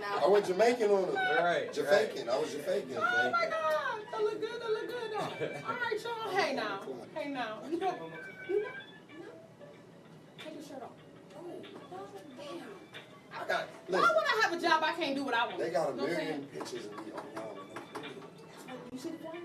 now. I went Jamaican on them. Right. Jamaican. I was Jamaican. Oh my God, that look good. That look good. All right, y'all. Hey now. Hey now. You know. Take your shirt off. Damn. I got. Why Listen, would I have a job I can't do what I want? they got a You know what I'm million saying? pictures of me on y'all. You see the point?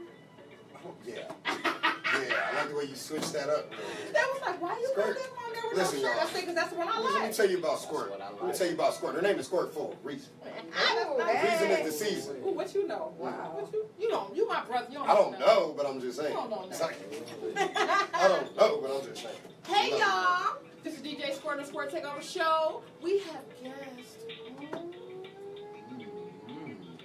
Yeah. Yeah, I like the way you switched that up. Man. That was like, why you put Squirt. them on there with Listen, no shirt? y'all. I said, because that's the one I Let me like. tell you about Squirt. what I Let me like. tell you about Squirt. Her name is Squirt Full. Reason. Oh, Reason hey. is the season. Ooh, what you know? Wow. What you don't. You my brother. You don't I don't know. know, but I'm just saying. You don't know It's nothing. like, I don't know, but I'm just saying. Hey y'all, this is DJ Squirt and Squirt Takeover Show. We have guests.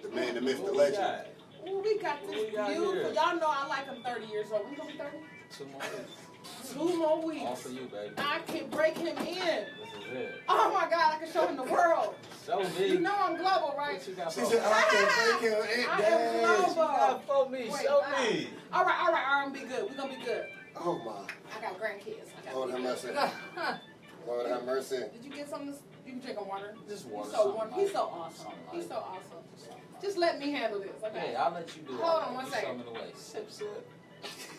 The man, the myth, the What we legend. got? Ooh, we got What this we got beautiful. here? Y'all know I like him 30 years old. We gonna be 30? 2 more weeks. 2 more weeks. All for you, baby. I can break him in. This is it. Oh my God, I can show him the world. Show me. You know I'm global, right? What you got She for me? said, I can take him in I am dance. What you global. got for me? Wait, Show bye. me. All right, I'm gonna be good. We're gonna be good. Oh my. I got grandkids. I got Lord have mercy. Lord have mercy. Did you get something? You can drink on water. Just water. He's so something wonderful. like He's so it. awesome. Something He's like so it. awesome. Something like Just let me handle this, it. okay? Yeah, I'll let you do it. Hold on one You second. Show me the way. Sip, sip.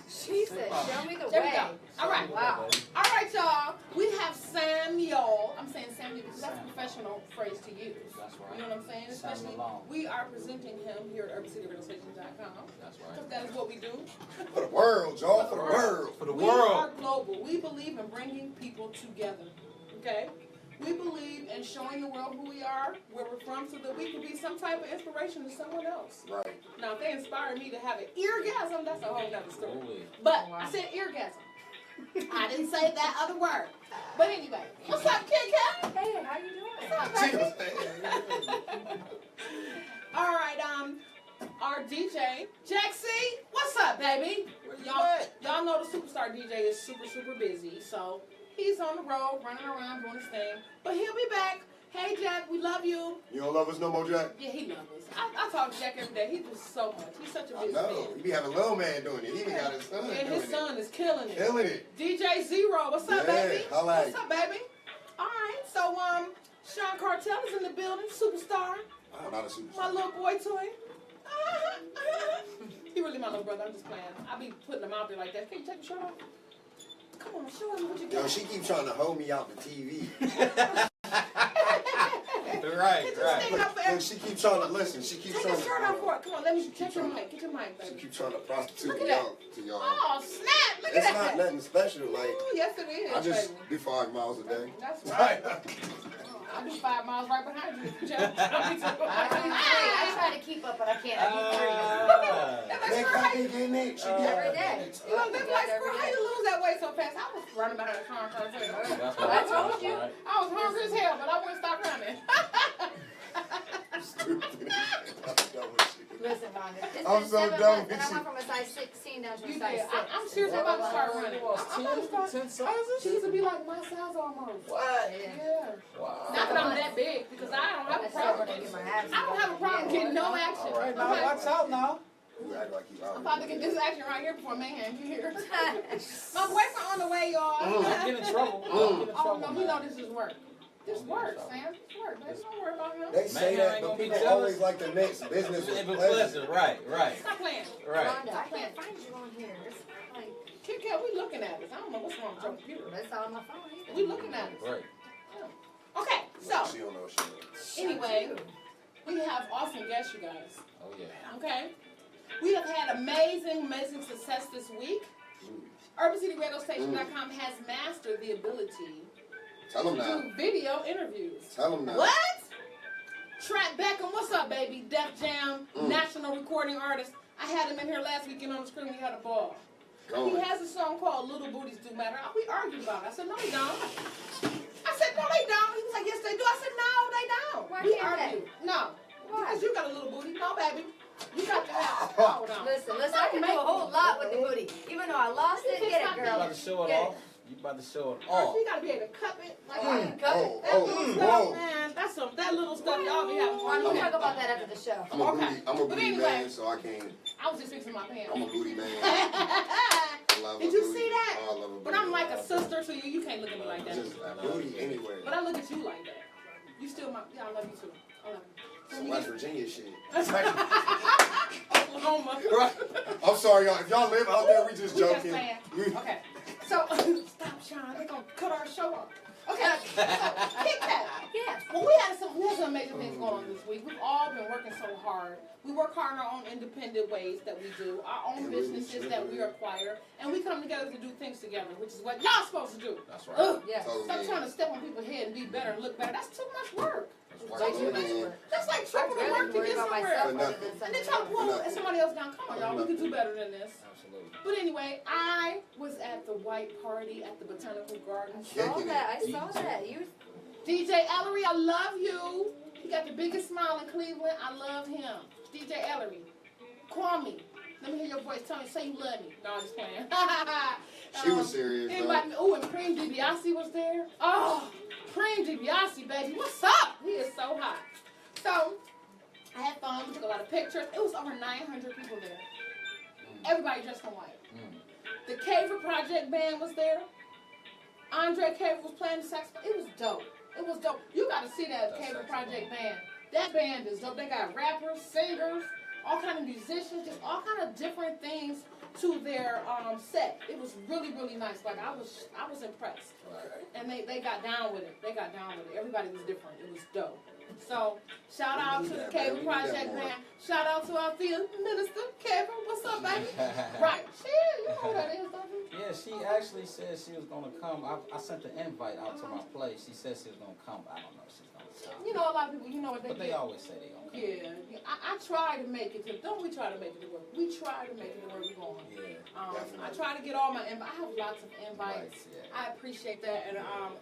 She said, show me the There we way. go. All right. Wow. All right, y'all. We have Samuel. I'm saying Samuel because that's a professional phrase to use. That's right. You know what I'm saying? Especially Samuel. we are presenting him here at UrbanCityRadioStation.com. That's Because right. that is what we do. For the world, y'all. For the world. For the We are world. global. We believe in bringing people together. Okay? We believe in showing the world who we are, where we're from, so that we can be some type of inspiration to someone else. Right. Now, if they inspire me to have an eargasm, that's a whole nother story. Holy. But I said eargasm. I didn't say that other word. But anyway, what's up, Kit Kat? Hey, how you doing? What's up, She baby? was saying. All right, our DJ, Jaxie, what's up, baby? Where you Y'all, at? y'all know the superstar DJ is super busy, so he's on the road, running around, doing his thing. But he'll be back. Hey, Jack, we love you. You don't love us no more, Jack? Yeah, he loves us. I talk to Jack every day. He does so much. He's such a I busy know. man. He be having little man doing it. He even got his son Yeah, doing his son is killing it. it. Killing it. DJ Zero, what's up, Yeah, baby? holla at What's up, baby? All right, so Sean Cartel is in the building, superstar. I'm not a My superstar. little boy toy. He really my little brother. I'm just playing. I be putting him out there like that. Can you take your shirt off? Come on, show him what you Yo, got. she keep trying to hold me out the TV. Right, Just right. stand up for Look, every- she keeps trying to listen. She keeps Take trying your shirt off for to. it. Come on, let me check your mic. Get your mic, She baby. keep trying to prostitute Look me at that. out to y'all. Oh, snap. Look It's at not that. nothing special. Like Ooh, yes, it is, I just baby. do 5 miles a day. That's right. I do 5 miles right behind you, Jeff. I try to keep up, but I can't. I keep They can't be getting it. She every get day. You know, they be like, "Girl, how you lose that weight so fast?" I was running behind the car. That's I right. told you. Right. I was hungry as hell, but I wouldn't stop running. stupid. Listen, Rhonda, this I'm is so 7 done months, with and I you. went from a size 16 down to a You size did. 6. I'm seriously about to start running. I'm about to start. 10 sizes? She used to be like my size almost. What? Yeah. Wow. Not that I'm that big, because I don't have a problem. I don't have a problem getting no action. All right, now Okay? watch out now. You act like you out. I'm about to get this action right here before Mayhem get here. My boyfriend on the way, y'all. Don't get in trouble. Don't get in Oh, trouble. no, he know this is work. This work, Sam. This work. Baby, don't worry about him. They say Man, that, ain't but gonna be people jealous. always like to mix business with It was pleasure. pleasure. Right, right, Stop playing. right. Rhonda, I can't find you on here. It's like, Kit Kat, we looking at this. I don't know what's wrong with your computer. that's on my phone either. We looking at it. Right. Okay, so She don't know what she anyway, we have awesome guests, you guys. Oh, yeah. Okay? We have had amazing success this week. UrbanCityRadioStation.com has mastered the ability Tell them to now. do video interviews. Tell them now. What? Trap Beckham, what's up, baby? Def Jam, national recording artist. I had him in here last weekend on the screen. We had a ball. Go He on. has a song called Little Booties Do Matter. We argued about it. I said, no, they don't. I said, no, they don't. He was like, yes, they do. I said, no, they don't. Why We can't they? argued. No. Why? Because you got a little booty. No, baby. You got to have. Hold on. Listen, I can do a whole lot with the booty. Even though I lost it, get it, You girl. about to show it Get off? You about to show it First, off? you got to be able to cup it. Like, Oh, that little stuff, whoa. man. That's that little stuff y'all be having fun We'll with. talk about that after the show. I'm a Okay. booty, I'm a But booty anyway. man, so I can't. I was just fixing my pants. I'm a booty man. I love Did a you booty. see that? Oh, I love a booty. But I'm like a sister to you. You can't look at me like that. Just a booty anywhere. But I look at you like that. You still my. Yeah, I love you too. I love you. some West Virginia shit. Oklahoma. Right. I'm sorry, y'all. If y'all live out there, we just We just joking. saying. Okay. So stop, Sean. They're gonna cut our show off. Okay. So Kit Kat. Yeah. Well, we had some amazing things going on this week. We've all been working so hard. We work hard in our own independent ways that we do, our own businesses that we acquire, and we come together to do things together, which is what y'all supposed to do. That's right. Ugh. Yes. Stop trying to step on people's head and be better and look better. That's too much work. That's Way right. too much work. That's like I'm triple the really work to worried get about somewhere. myself For other nothing. than And then something try to else. pull somebody else down. Come on, y'all. We could do better than this. Absolutely. But anyway, I was at the white party at the Botanical Gardens. Saw that. I saw that. You. DJ Ellery, I love you. He got the biggest smile in Cleveland. I love him. DJ Ellery, call me. Let me hear your voice. Tell me, say you love me. No, I'm just playing. She was serious, though. Invite me. Oh, and Preem DiBiase was there. Oh, Preem DiBiase, baby. What's up? He is so hot. So, I had fun. We took a lot of pictures. It was over 900 people there. Everybody dressed in white. The Caver Project band was there. Andre Caver was playing the saxophone. It was dope. It was dope. You got to see that Caver Project band. That band is dope. They got rappers, singers, all kind of musicians, just all kind of different things to their set. It was really, really nice. Like I was impressed. Right. And they got down with it. They got down with it. Everybody was different. It was dope. So, shout out to the Caver Project band. Shout out to our field minister, Caver. What's up, baby? Right. Shit, you know who that is, don't you? Yeah, she actually said she was gonna come. I sent the invite out to my place. She said she was gonna come. I don't know if she's gonna come. You know, a lot of people, you know what they But they get. always say they gonna come. Yeah, I try to make it to. Don't we try to make it to work? We try to make it to where we're going. Yeah. I try to get all my invites. I have lots of invites. Right, yeah. I appreciate that, and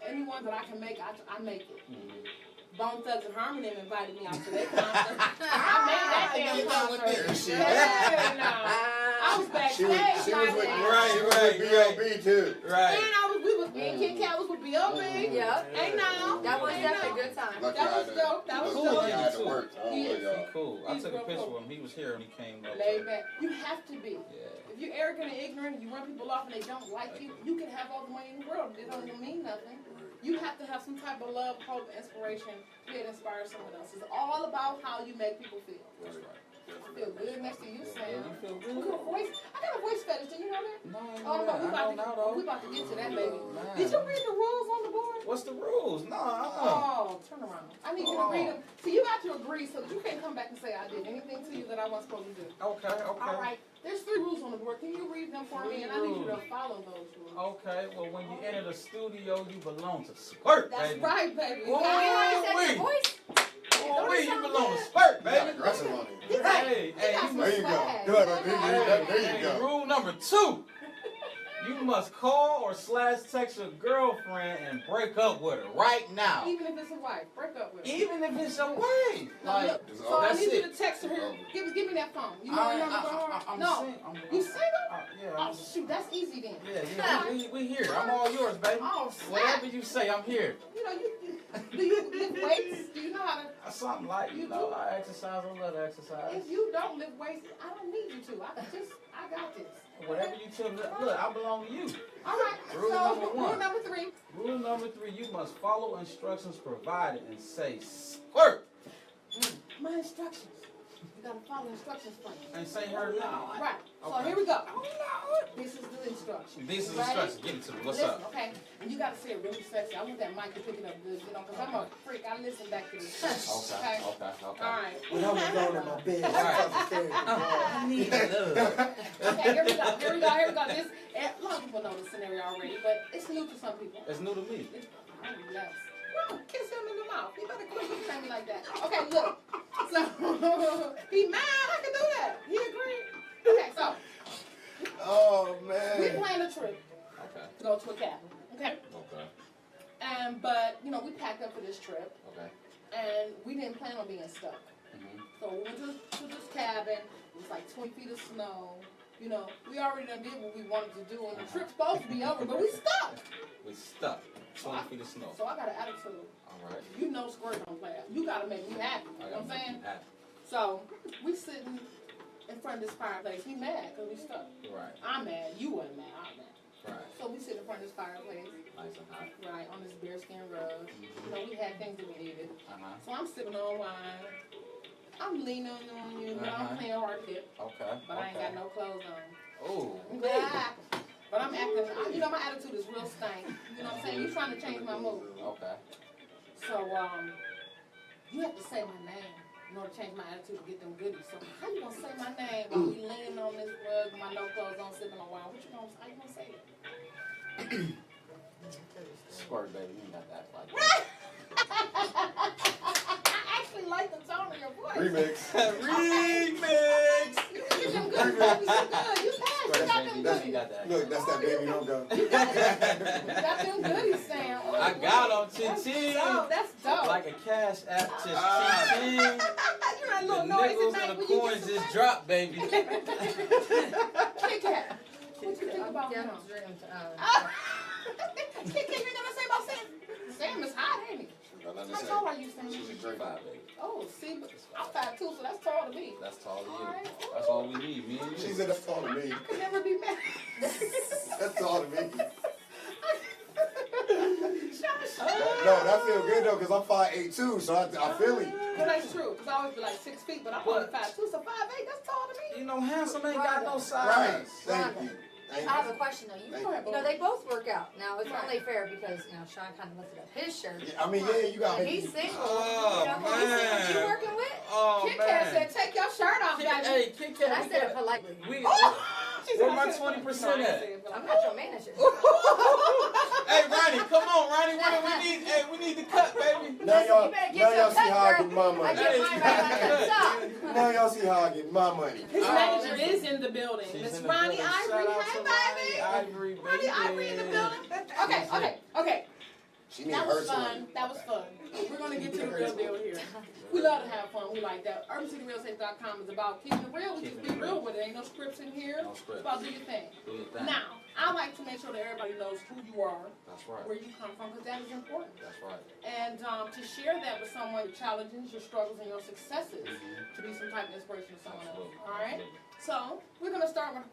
anyone that I can make, I make it. Mhm. Bone Thugs and Harmony invited me out to their concert. I made that damn concert. Yeah, no. I was She backstage. was with, Right, she was right, with B.O.B. too. Right. And we was me and Kit Kat was with B.O.B. Yeah. Ain't no. That was Ain't definitely no. a good time. Lucky That I was had dope. That was to- cool. lucky I had Too. to work. I don't He know is. y'all. Cool. I He's took a real picture cool. with him. He was here when he came up. Laid back. You have to be. Yeah. If you're arrogant and ignorant and you run people off and they don't like you, you can have all the money in the world. It don't even mean nothing. You have to have some type of love, hope, inspiration to be able to inspire someone else. It's all about how you make people feel. That's right. I feel good next to you, Sam. You feel I got a good? voice. I got a voice fetish. Did you know that? No, I Oh, know but that. I don't know though. we about to get to that, baby. Man. Did you read the rules on the board? What's the rules? No. Oh, turn around. I need you to read them. So you got to agree so that you can't come back and say I did anything to you that I wasn't supposed to do. Okay. All right. There's 3 rules on the board. Can you read them for me? And I need you to follow those rules. Okay. Well, when you enter the studio, you belong to Squirt, That's baby. right, baby. Whoa. You already said Wait. your voice. Oh, wait, you sound belong to good. Squirt, You got baby. aggressive on it. Hey, He got you some There you go. swag. Good. There you go. Rule number 2. You must call or /text your girlfriend and break up with her right now. Even if it's a wife, break up with her. Even if it's your wife. Now, Like, look, It's so I that's need you it. to text her here. Give me that phone. You know I- her number I- going? I'm No. sing- I'm- You single? Yeah. Oh, shoot, that's easy then. Yeah, we here. I'm all yours, baby. Oh, snap. Whatever you say, I'm here. You know, do you lift weights? Do you know how to? Something like, you know, I exercise, I love to exercise. If you don't lift weights, I don't need you to. I got this. Whatever you tell me, look, I belong to you. All right. Rule so number 1. rule number 3. Rule number 3, you must follow instructions provided and say squirt. My instructions. You gotta follow instructions first. And say her now. Right. So Okay. here we go. This is the instruction. This is Ready? instructions. Give it to me. What's Listen, up? okay? And you gotta say it really sexy. I want that mic to pick it up good, you know, because I'm a freak. I listen back to this. Okay. All right. When I was alone in my bed, Right. I was upstairs. I need love. Okay, here we go. This, a lot of people know this scenario already, but it's new to some people. It's new to me. Oh, yes. No, kiss him in the mouth. You better quit looking at me like that. Okay, look. So, he mad I can do that. He agreed. Okay, so, Oh we man. planned a trip Okay. to go to a cabin. Okay? Okay. But, you know, we packed up for this trip, Okay. and we didn't plan on being stuck. Mhm. So we went to this cabin. It was like 20 feet of snow. You know, we already done did what we wanted to do, and the trip's supposed to be over, but we stuck. We stuck. 20 feet of snow. So I got an attitude. All right. You know Squirt don't play. You gotta make me happy. You know what I'm saying? So we sitting in front of this fireplace. We mad because we stuck. Right. I'm mad. You wasn't mad. I'm mad. Right. So we sit in front of this fireplace, Nice and hot. right, on this bearskin rug. You know, we had things that we needed. Uh-huh. So I'm sipping on wine. I'm leaning on you, but I'm playing hard to get. Okay. But I ain't got no clothes on. Ooh. Yeah. But I'm acting, you know, my attitude is real stank. You know what I'm saying? You're trying to change my mood. Okay. So, you have to say my name in order to change my attitude to get them goodies. So, how you gonna say my name while we leaning on this rug, my no clothes on, sitting on a while? How you gonna say it? Squirt, baby, you ain't got that like that. I actually like the tone of your voice. Remix. Remix. You them good movies, you good. You passed. You Squirt, got baby, them you ain't goodies. got that. Look, that's that baby don't go. You got them goodies, Sam. Oh, I got on that's Chin dope. That's dope. like a cash app, just Chin. You're a The little noisy nickels night and when the you coins get just dropped, baby. Kit Kat. What you think about him? Kit Kat, you never say about Sam. Sam is hot, ain't he? Got nothing to How say. tall are you, Sam? She's a great 5'8". Oh, see, but I'm 5'2", so that's tall to me. That's tall to you. Alright. That's all we need, me and you. She said that's tall to me. I could never be mad. That's tall to me. Shush. No, that feel good though, cause I'm 5'8" too, so I feel it. Well, that's true, because I always be like 6 feet, but I'm only 5'2", so 5'8", that's tall to me. You know, handsome ain't got no Right. size. Thank you. I Thank have you. a question though. You, Thank you know, they both work out. Now it's only fair because Sean kind of lifted up his shirt. Yeah, I mean, yeah, you got And me. he's single. Oh, you know, who he's single. man. You working with? Oh, Kit Kat man. said, take your shirt off, baby. Hey, Kit And I Kat, we said it got, politely. She where said, my I said, 20% no, I at? said it I'm politely. not your manager. Hey, Ronnie, come on, Ronnie. We need the cut, baby. Now y'all, You better get now y'all your see cut, how I girl. get my I money. get mine right at the top. Now y'all see how I get my money. His Oh, manager is in the building. She's Miss in the Ronnie building. Ivory. Shout out Hey, to baby. Ronnie Ivory, baby. Ronnie Ivory in the building. Okay. She need That her was fun. money. That was fun. We're going to get to the real deal here. We love to have fun. We like that. UrbanCityRealEstate.com is about keeping it real. We just be real with it. Ain't no scripts in here. No scripts. It's about do your thing. Do your thing. Now, I like to make sure that everybody knows who you are, That's right. where you come from, because that is important. That's right. And to share that with someone, your challenges, your struggles, and your successes, to be some type of inspiration to someone else. Absolutely. All right? So, we're going to start with,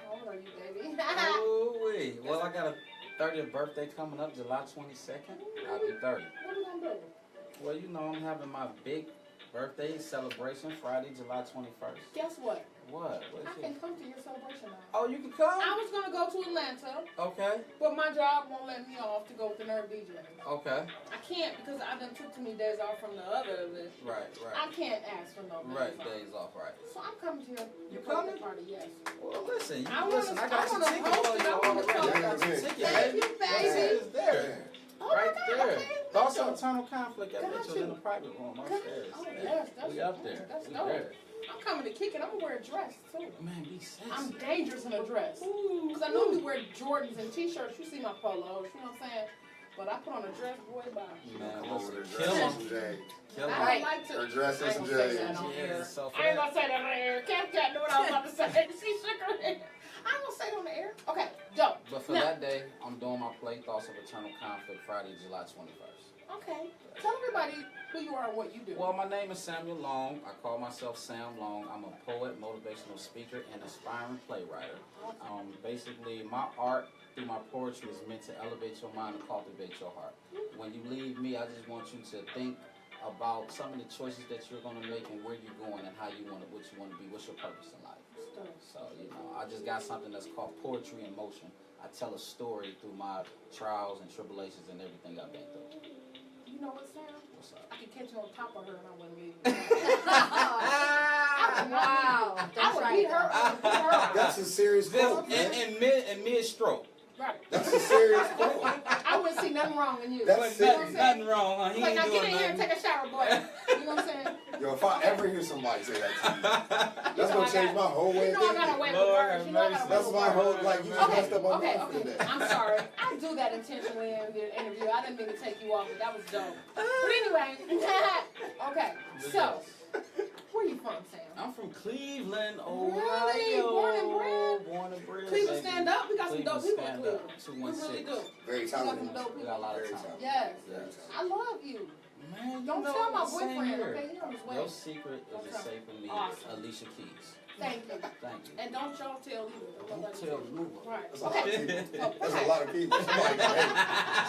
how old are you, baby? Ooh-wee. Well, I got a 30th birthday coming up, July 22nd. I'll be 30. What are we going to do? Well, you know, I'm having my big birthday celebration Friday, July 21st. Guess what? What? What I is can it? come to your celebration now. Oh, you can come? I was going to go to Atlanta, Okay. but my job won't let me off to go with the Nerve DJ. Okay. I can't because I done took too many days off from the other event. Right, I right. can't ask for no Right, days off. days off, right. So I'm coming to You your birthday coming? party, yes. Well, listen, I listen, wanna- I got I some wanna tickets host for it. you I wanna already. host I got some it. tickets, Thank baby. you, baby. It's there. Oh Right my God, there. okay. Thoughts Got on you. Eternal Conflict at Got Mitchell you. in the private room upstairs. Oh, yes, that's We up there. That's We dope. there. I'm coming to kick it. I'm gonna wear a dress too. Man, be sexy. I'm dangerous in a dress. Cause I normally wear Jordans and t-shirts. You see my polos, you know what I'm saying? But I put on a dress, boy, bye. Man, Come over listen, to kill dress him. and Jay. Kill I him. don't Right. like to. Her dress I and ain't some gonna say J's. that on Yeah, air. so for I ain't that, gonna say that on air. Cat knew what I was about to say. She shook her head. I ain't gonna say it on the air. Okay, dope. but for Now- that day, I'm doing my play Thoughts of Eternal Conflict Friday, July 21st. Okay. Tell everybody who you are and what you do. Well, my name is Samuel Long. I call myself Sam Long. I'm a poet, motivational speaker, and aspiring playwright. Basically, my art through my poetry is meant to elevate your mind and cultivate your heart. When you leave me, I just want you to think about some of the choices that you're going to make and where you're going and how you want to, what you want to be, what's your purpose in life. So, you know, I just got something that's called Poetry in Motion. I tell a story through my trials and tribulations and everything I've been through. You know what, Sam? What's up? I could catch you on top of her and I wouldn't leave. Wow. I Don't would try beat it. her. I would beat her out. That's a serious quote, man. In mid-stroke. Right. That's a serious quote. I wouldn't see nothing wrong in you. That's You know what I'm it. saying? Nothing wrong, huh? He Like, ain't now doing get in here and nothing. take a shower, boy. You know what I'm saying? Yo, if I ever hear somebody say that to me, that's know gonna I change got- my whole way You of know I got a thinking. way with Lord words. have You know I got a mercy. way That's with my words. whole, like, you just Okay, messed up my okay, mouth okay. today. I'm sorry. I do that intentionally in the interview. I didn't mean to take you off, but that was dope. But anyway, okay. So, where you from, Sam? I'm from Cleveland, Ohio. Really? Born and bred? Born and bred. Cleveland baby. stand up. We got some dope people in Stand Cleveland. Up, We really 216. do. Very We got some talented. dope We people. got a lot of Very time. talented. Yes. Very talented. I love you. Man, you Don't know tell my the same boyfriend, here. okay? He on his way. Your secret Don't is tell. safe with me, Awesome. Alicia Keys. Thank you. Thank you. And don't y'all tell either. Don't tell nobody. Right. That's a lot of Okay. people. That's a lot of people. Somebody, hey,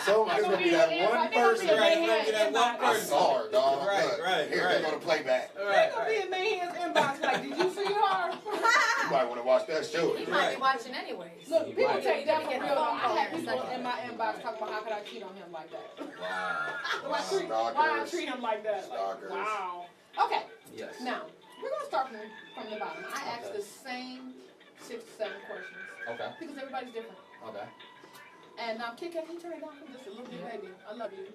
so there's gonna be that one person. Right, it's gonna be that one I person. saw her, dog. Right, Look, right, here, right. they're gonna play back. All They're right, gonna be in their inbox like, did you see her? You might want to watch that show. He might be watching anyways. Look, You people might. take that for Get a real. phone I call had in a people second. in my inbox talking about how could I cheat on him like that? Wow. Why I treat him like that? Like, Stalkers. wow. Okay, Yes. now we're gonna start from the bottom. I asked the same 6 to 7 questions Okay. because everybody's different. Okay. And Kit Kat, can you turn it down for just a little bit, baby? I love you.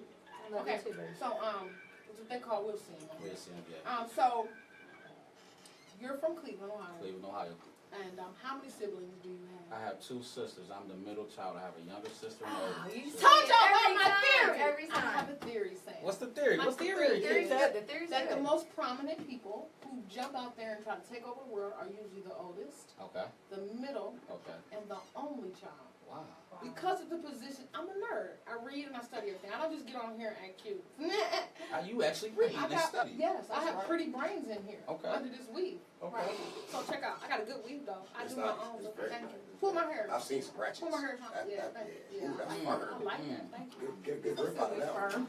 I love Okay. you too, baby. So what's what they call we'll see. We'll see him, yeah. So you're from Cleveland, Ohio, Cleveland, Ohio. and how many siblings do you I have? have 2 sisters. I'm the middle child. I have a younger sister and an Oh, older. you Told say it y'all about every my time, theory. Every I have time. a theory, Sam. What's the theory? My What's the theory theory? is Theory's that- good. The theory's That the good. most prominent people who jump out there and try to take over the world are usually the oldest, Okay. the middle, Okay. and the only child. Wow. Because of the position, I'm a nerd. I read and I study everything. I don't just get on here and act cute. You actually read I and got, study. yes, I That's have right. pretty brains in here. Okay. Under this weave. Okay. Right. So check out. I got a good weave though. I It's do nice. my own. It's very Thank nice. you. Pull my hair. I've seen some ratchets. Pull my hair. Yeah, thank you. Ooh, that's I firm. like that. Thank you. Get a good grip out of that one. Firm.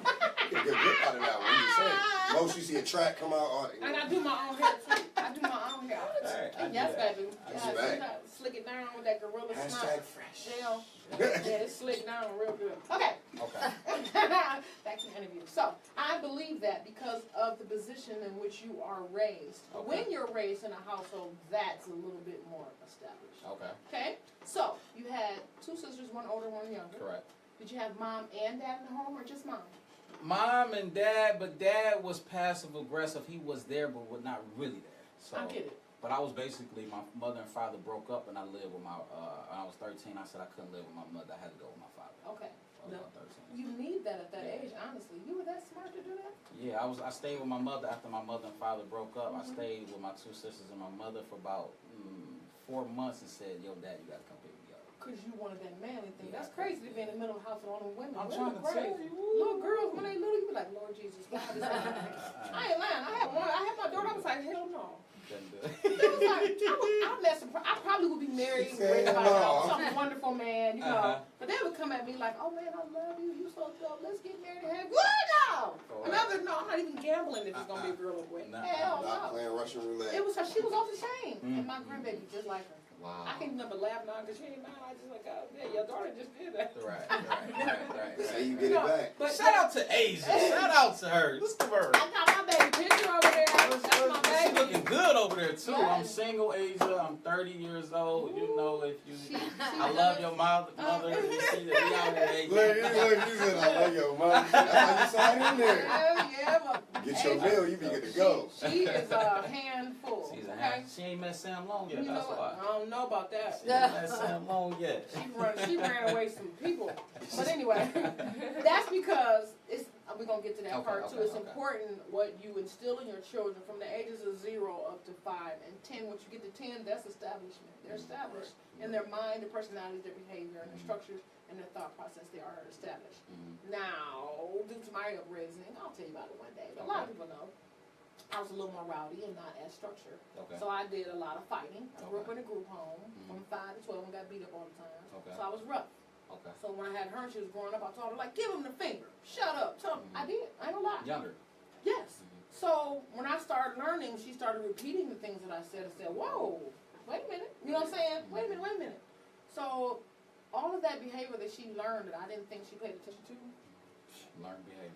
Get a good grip out of that one. You just saying. Most you see a track come out. And I do my own hair too. I do my own hair. Alright, I do Yes, that. baby. That's Yeah, right. sometimes slick it down with that gorilla Hashtag smile. fresh. Gel. Yeah, it's slick down real good. Okay. Okay. Back to the interview. So, I believe that because of the position in which you are raised. Okay. When you're raised in a household, that's a little bit more established. Okay. Okay? So, you had 2 sisters, one older, one younger. Correct. Did you have mom and dad in the home or just mom? Mom and dad, but dad was passive aggressive. He was there, but was not really there. So, I get it. but I was basically, my mother and father broke up, and I lived with my. When I was 13, I said I couldn't live with my mother. I had to go with my father. Okay. I was No. about 13. You need that at that age, honestly. You were that smart to do that? Yeah, I stayed with my mother after my mother and father broke up. I Mhm. stayed with my 2 sisters and my mother for about 4 months and said, "Yo, Dad, you gotta come pick me up." Because you wanted that manly thing. Yeah. That's crazy to be in the middle of the house with all them women. I'm Women trying to crazy. tell you. Little girls, when they little, you be like, Lord Jesus, God is I ain't lying. I had my daughter, I was like, hell no. Couldn't do It was like, I'm less surprised. I probably would be married, She said raised by no. some wonderful man, you know. Uh-huh. But they would come at me like, oh man, I love you. You so dope. Let's get married and have what now? Oh, And I was like, no, I'm not even gambling if it's gonna be a girl or boy. Nah. Hell Not no. playing Russian roulette. It was her. She was off the chain, and my Mhm. grandbaby just like her. Wow. I can't remember laughing now because she ain't mine. I just like, oh yeah, your daughter just did that. They say you right. get it No, back. But Shout out to Asia. Shout out to her. Listen to her. I got my baby picture over there. That's my She's baby. looking good over there too. I'm Yes. single, Asia. I'm 30 years old. You know, if you, She I love your mother. You see that we out here, Look, Asia. you said I love your mom. That's how you sign in there. Hell yeah, but Get your Asia, meal, you be good to go. She is a handful. She's a Okay? hand. She ain't met Sam Long yet. You know That's what? why. I don't know about that. She ain't met Sam Long yet. She ran away some people. But anyway, that's because we're gonna get to that Okay, part too. okay, It's okay. important what you instill in your children from the ages of 0 up to 5 and 10. Once you get to 10, that's establishment. They're established in their mind, their personality, their behavior, and their structures and their thought process. They are established. Mhm. Now, due to my upraising, I'll tell you about it one day. But a lot of people know I was a little more rowdy and not as structured. Okay. So I did a lot of fighting. I grew up Okay. in a group home from Mhm. 5 to 12 and got beat up all the time. Okay. So I was rough. Okay. So when I had her and she was growing up, I told her, like, give him the finger. Shut up. Tell him. Mhm. I did. I ain't gonna lie. Younger. Yes. Mhm. So when I started learning, she started repeating the things that I said. I said, whoa, wait a minute. You know what I'm saying? Wait a minute, wait a minute. So all of that behavior that she learned that I didn't think she paid attention to, Learn behavior.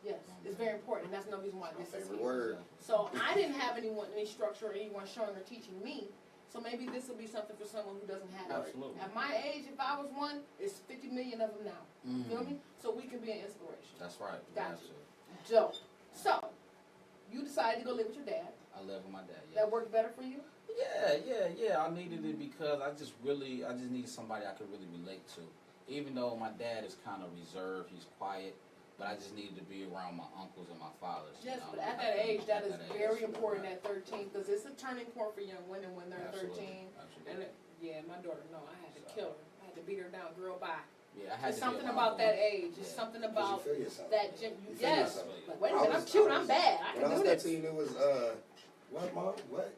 yes, it's very important. And that's no reason why My this is favorite here. word. So I didn't have any structure or anyone showing or teaching me. So maybe this will be something for someone who doesn't have it. Absolutely. At my age, if I was one, it's 50 million of them now. You feel me? So we can be an inspiration. That's right. Gotcha. Absolutely. Dope. So you decided to go live with your dad. I live with my dad. Yeah. That worked better for you? Yeah. I needed it because I just needed somebody I could really relate to. Even though my dad is kind of reserved, he's quiet, but I just needed to be around my uncles and my fathers. Yes, you know? but at that age, that At is age, very that's important right. at 13 because it's a turning point for young women when they're Absolutely. 13. Absolutely. And yeah, my daughter, no, I had to kill her. I had to beat her down, girl, bye. Yeah, I had It's to be something around about them. that age. It's Yeah. something 'Cause about you feel yourself. that. You feel Yes. yourself. Like, wait a I minute, I'm was- cute, I I'm was- bad. I When I can was do this. 13, it was, what, mom? What?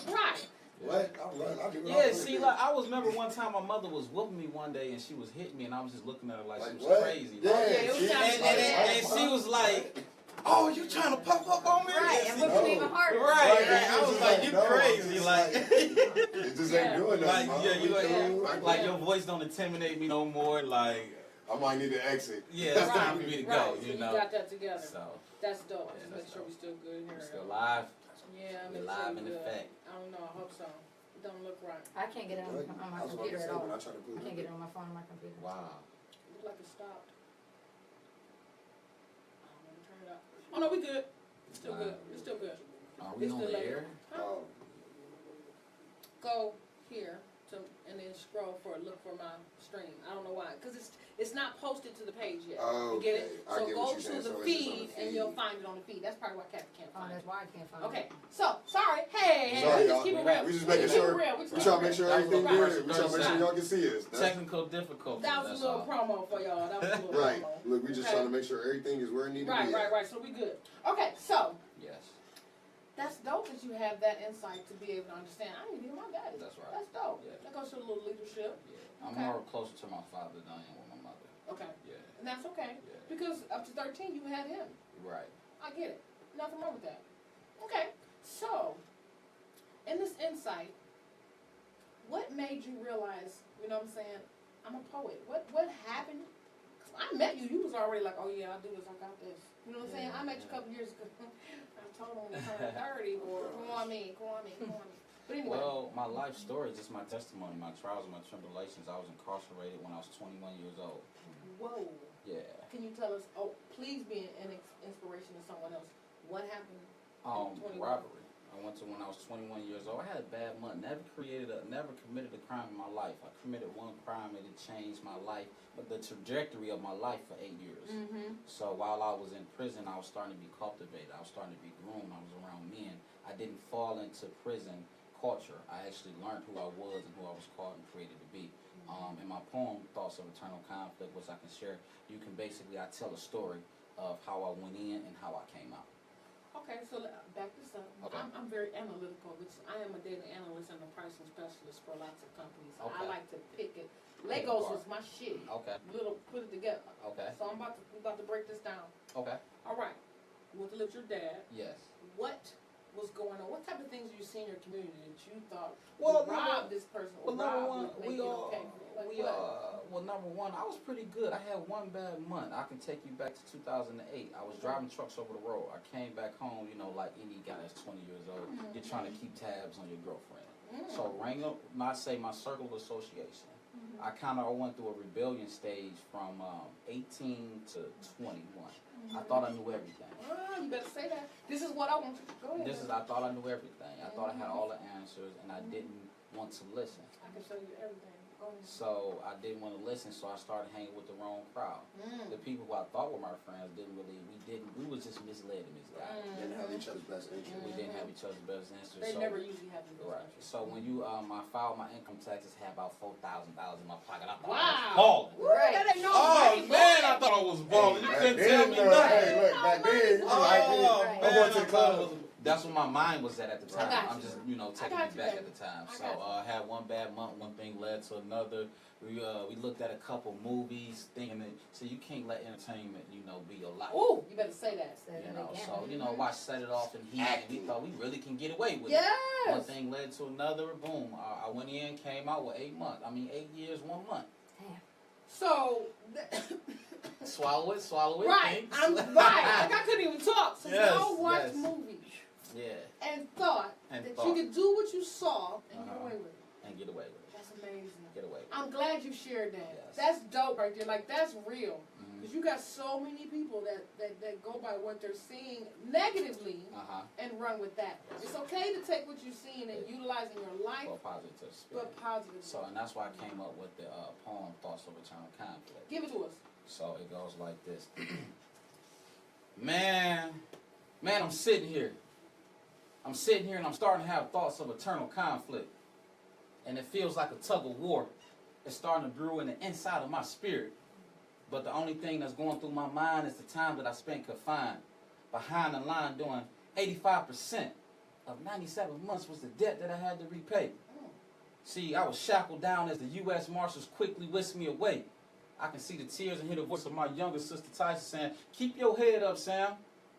Right. What? I run. I do what I Yeah, wanna see, do. like I was remember one time my mother was whooping me one day and she was hitting me and I was just looking at her like she Like, was what? crazy. Yeah, yeah, it was she- time to And, Like, and, and she was like, "Oh, you trying to puff up on me?" Right, and And whipped No. it even harder. Right, Right, right. I was just you No, crazy, it's like, it just ain't doing like, nothing, Mom. yeah, you We cool. like, like your voice don't intimidate me no more. Like, I might need to exit. yeah, it's time for me to go. Right. So You you know. got that together. So That's dope. Yeah, Just that's make sure dope. we still good here. we're still live. Yeah, We're make live sure in we good. effect. I don't know. I hope so. It don't look right. I can't get it on my I was about to computer say, at all. when I try to put I it can't get it on my phone or my computer. Wow. Look like it stopped. I don't know. Turn it up. Oh no, we good. It's still good. It's still good. Are we It's on still the like- air? Oh, Go here to and then scroll for look for my stream. I don't know why, because it's not posted to the page yet. Oh, You get it? okay. I So get go what you're to saying. the So it's just on feed the and you'll feed. find it on the feed. That's probably why Kathy can't Oh, find it. that's why I can't find Okay, it. so sorry. Hey, Sorry, we just y'all. keep it real. We just making keep it sure. real. We trying to make sure everything Right. good. We trying to make sure Right. y'all can see us. That's Technical difficulties. That was a that's little all. promo for y'all. That was a little right. promo. Look, we just Okay. trying to make sure everything is where it needs to Right, be. right, right. So we good. Okay, so Yes, that's dope that you have that insight to be able to understand. I need to be my daddy. that's right. That's dope. Yeah. That goes to a little leadership. Yeah, I'm Okay. more closer to my father than I am with my mother. Okay, Yeah, and that's okay yeah, because up to 13 you had him. right. I get it. Nothing wrong with that. Okay, so in this insight, what made you realize? You know what I'm saying? I'm a poet. What happened? 'Cause I met you. You was already like, oh yeah, I do this. I got this. You know what I'm saying? Yeah, I met you a yeah. couple years ago. I told him when he turned 30, or come on me. But anyway. Well, my life story is just my testimony, my trials and my tribulations. I was incarcerated when I was 21 years old. Whoa. Yeah. Can you tell us? Oh, please be an inspiration to someone else. What happened? 21. Robbery. I went to when I was 21 years old. I had a bad month. Never committed a crime in my life. I committed one crime and it changed my life, but the trajectory of my life for 8 years. Mm-hmm. So while I was in prison, I was starting to be cultivated. I was starting to be groomed. I was around men. I didn't fall into prison culture. I actually learned who I was and who I was called and created to be. In my poem, Thoughts of Eternal Conflict, which I can share, you can basically, I tell a story of how I went in and how I came out. Okay, so back this up. Okay. I'm very analytical, which I am a data analyst and a pricing specialist for lots of companies. I Okay. like to pick it. Legos was my shit. Okay, Little put it together. okay, So I'm about to break this down. okay. All right. You went to live with your dad. Yes. What was going on? What type of things you see in your community that you thought Well, robbed this person? Or Well, number robbed one, would make we it all, okay? Like what? well, number one, I was pretty good. I had one bad month. I can take you back to 2008. I was driving trucks over the road. I came back home, you know, like any guy that's 20 years old. You're trying to keep tabs on your girlfriend. So rang up, not say my circle of association. I kind of went through a rebellion stage from 18 to 21. I thought I knew everything. Oh, you better say that. This is what I want you to go ahead. I thought I knew everything. I thought I had all the answers, and I didn't want to listen. I can show you everything. Go ahead. So I didn't want to listen, so I started hanging with the wrong crowd. The people who I thought were my friends we was just misled and misguided. Didn't have each other's best interest. We didn't have each other's best interests. They So, never usually have the right. So when you, I filed my income taxes, had about $4,000 in my pocket. I thought Wow. I was balling. Right. That ain't no Oh money, man, boy. I thought I was balling. You Back couldn't then, tell me though, nothing. hey, look, back then, you was like, Oh, I'm man, going to I the thought it club. was- That's what my mind was at the I time. got I'm you. just, you know, taking got it you, back baby. at the time. I So got you. I had one bad month, one thing led to another. We looked at a couple movies, thinking that, so you can't let entertainment, you know, be your life. Ooh, you better say that. Say You that know, again. so, you know, watch Set It Off and Heat, and we thought we really can get away with it. One Yes. thing led to another, boom. I went in, came out with 8 months. 8 years, 1 month. Damn. So, Swallow it, right, thanks. I'm right. Like I couldn't even talk. So Yes, y'all watched yes. movies Yeah, and thought And that thought. you could do what you saw and get Uh-huh. away with it. and get away with it. That's amazing. Get away with it. I'm glad you shared that. Yes. That's dope right there. Like that's real. Mhm. Because you got so many people that go by what they're seeing negatively Uh-huh. and run with that. It's okay to take what you're seeing and utilize in your life, For positive spirit. but positively. So, and that's why I came up with the poem, Thoughts of Eternal Conflict. Give it to us. So it goes like this. Man, I'm sitting here. I'm sitting here and I'm starting to have thoughts of eternal conflict. And it feels like a tug of war. It's starting to brew in the inside of my spirit. But the only thing that's going through my mind is the time that I spent confined. Behind the line doing 85% of 97 months was the debt that I had to repay. See, I was shackled down as the U.S. Marshals quickly whisked me away. I can see the tears and hear the voice of my younger sister Tyson saying, "Keep your head up, Sam.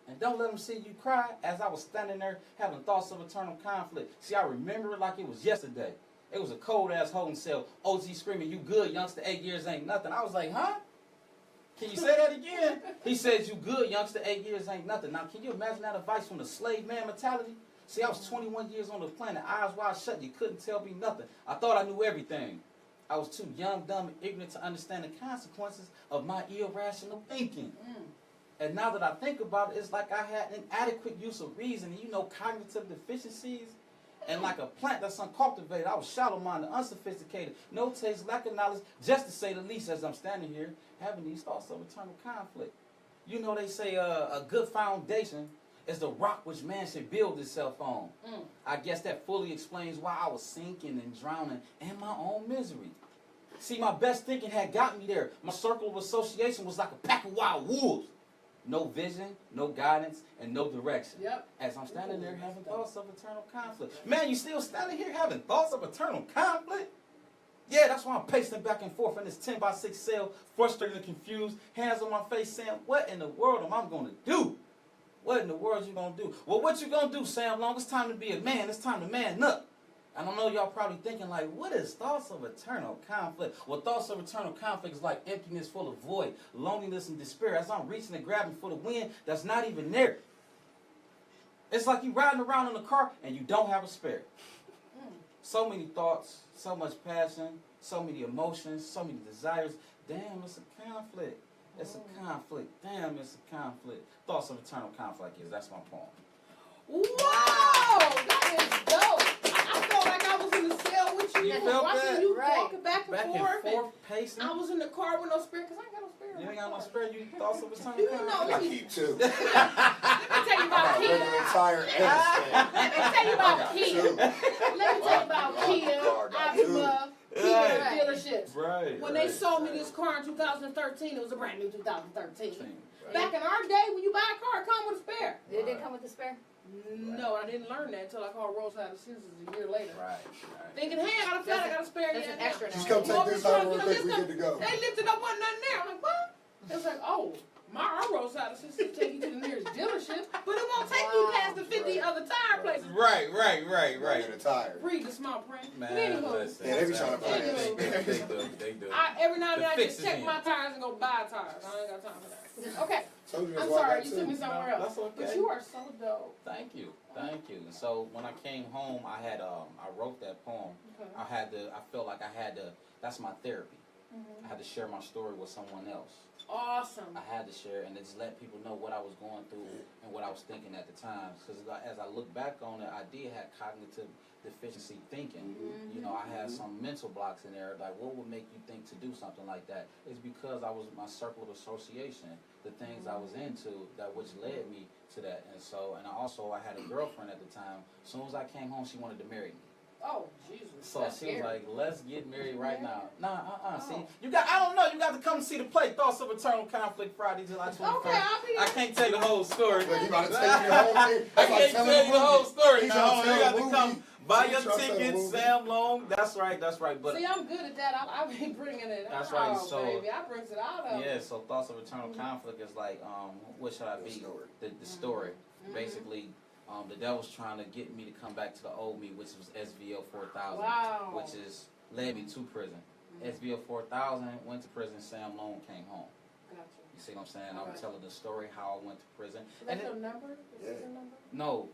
And don't let them see you cry. As I was standing there having thoughts of eternal conflict. See, I remember it like it was yesterday. It was a cold-ass holding cell. OG screaming, "You good, youngster, 8 years ain't nothing." I was like, huh? Can you say that again? He says, "You good, youngster, 8 years ain't nothing." Now, can you imagine that advice from the slave man mentality? See, I was 21 years on the planet, eyes wide shut. You couldn't tell me nothing. I thought I knew everything. I was too young, dumb, and ignorant to understand the consequences of my irrational thinking. And now that I think about it, it's like I had inadequate use of reason. You know, cognitive deficiencies. And like a plant that's uncultivated, I was shallow-minded, unsophisticated, no taste, lack of knowledge, just to say the least, as I'm standing here, having these thoughts of eternal conflict. You know, they say a good foundation is the rock which man should build itself on. I guess that fully explains why I was sinking and drowning in my own misery. See, my best thinking had got me there. My circle of association was like a pack of wild wolves. No vision, no guidance, and no direction. Yep. As I'm standing there having thoughts of eternal conflict. Man, you still standing here having thoughts of eternal conflict? Yeah, that's why I'm pacing back and forth in this 10x6 cell, frustrated and confused, hands on my face saying, what in the world am I going to do? What in the world you going to do? Well, what you going to do, Sam Long? It's time to be a man. It's time to man up. And I know y'all probably thinking like, what is thoughts of eternal conflict? Well, thoughts of eternal conflict is like emptiness full of void, loneliness and despair as I'm reaching and grabbing for the wind that's not even there. It's like you riding around in a car and you don't have a spare. So many thoughts, so much passion, so many emotions, so many desires. Damn, it's a conflict. It's a conflict. Damn, it's a conflict. Thoughts of eternal conflict is, that's my poem. Wow, that is dope. I felt like I was in the cell with you, You felt watching that? you Right. walking back and forth. Pacing. I was in the car with no spare because I ain't got no spare. You ain't got no spare, you thoughts of eternal Do you conflict? know- I keep two. Let me tell you I about got Kia. regular tire and a stand. Let me tell you about Kia. Two. Let me tell you about Kia, Optima, Kia Right. dealerships. Right. When they sold me this car in 2013, it was a brand new 2013. Right. Back in our day, when you buy a car, it come with a spare. It didn't come with the spare. No, I didn't learn that until I called Roadside Assistance a year later. Right. Thinking, hey, I got a flat, I got a spare. That's yeah, an yeah. extra now. Just come take this out real quick, we good to go. They lifted up, wasn't nothing there. I'm like, what? It was like, oh, our Roadside Assistance take you to the nearest dealership, but it won't take you past the 50 other tire places. Right. Regular tire. Read the small print. Man, But anyway, listen. Yeah, they be trying to buy Anyway. that. They do. every now and then I The just fix is check in. my tires and go buy tires. I ain't got time for that. Okay, Told you that's I'm why I sorry, got you two. took me somewhere else. That's okay. But you are so dope. Thank you. So when I came home, I had I wrote that poem. Okay. I felt like I had to. That's my therapy. I had to share my story with someone else. Awesome. I had to share and just let people know what I was going through and what I was thinking at the time. Because as I look back on it, I did have cognitive deficiency thinking. You know, I had some mental blocks in there. Like, what would make you think to do something like that? It's because I was my circle of association, the things I was into, that which led me to that. And so, and I had a girlfriend at the time. As soon as I came home, she wanted to marry me. Oh, Jesus. So That's she was scary. like, let's get married right now. Nah, see, Oh. you got, I don't know, you got to come see the play, Thoughts of Eternal Conflict, Friday, July 21st. Okay, I'll be I can't tell you the whole story. Look, he about to take you the whole thing. I That's like can't telling tell you the whole movie. story. He No, trying to you tell got a to movie. come buy He your trying to tell a tickets, movie. Sam Long. That's right. But See, I'm good at that. I'll be bringing it That's out, right, so- baby. I brings it out of yeah, so Thoughts of Eternal Conflict is like, what should I The be? story. The story. Basically, the devil's trying to get me to come back to the old me, which was SVO 4000, Wow. which is led me to prison. SVO 4000 went to prison. Sam Long came home. Gotcha. You see what I'm saying? Alright. I'm telling the story how I went to prison. So that's And your number? Is this your number? No.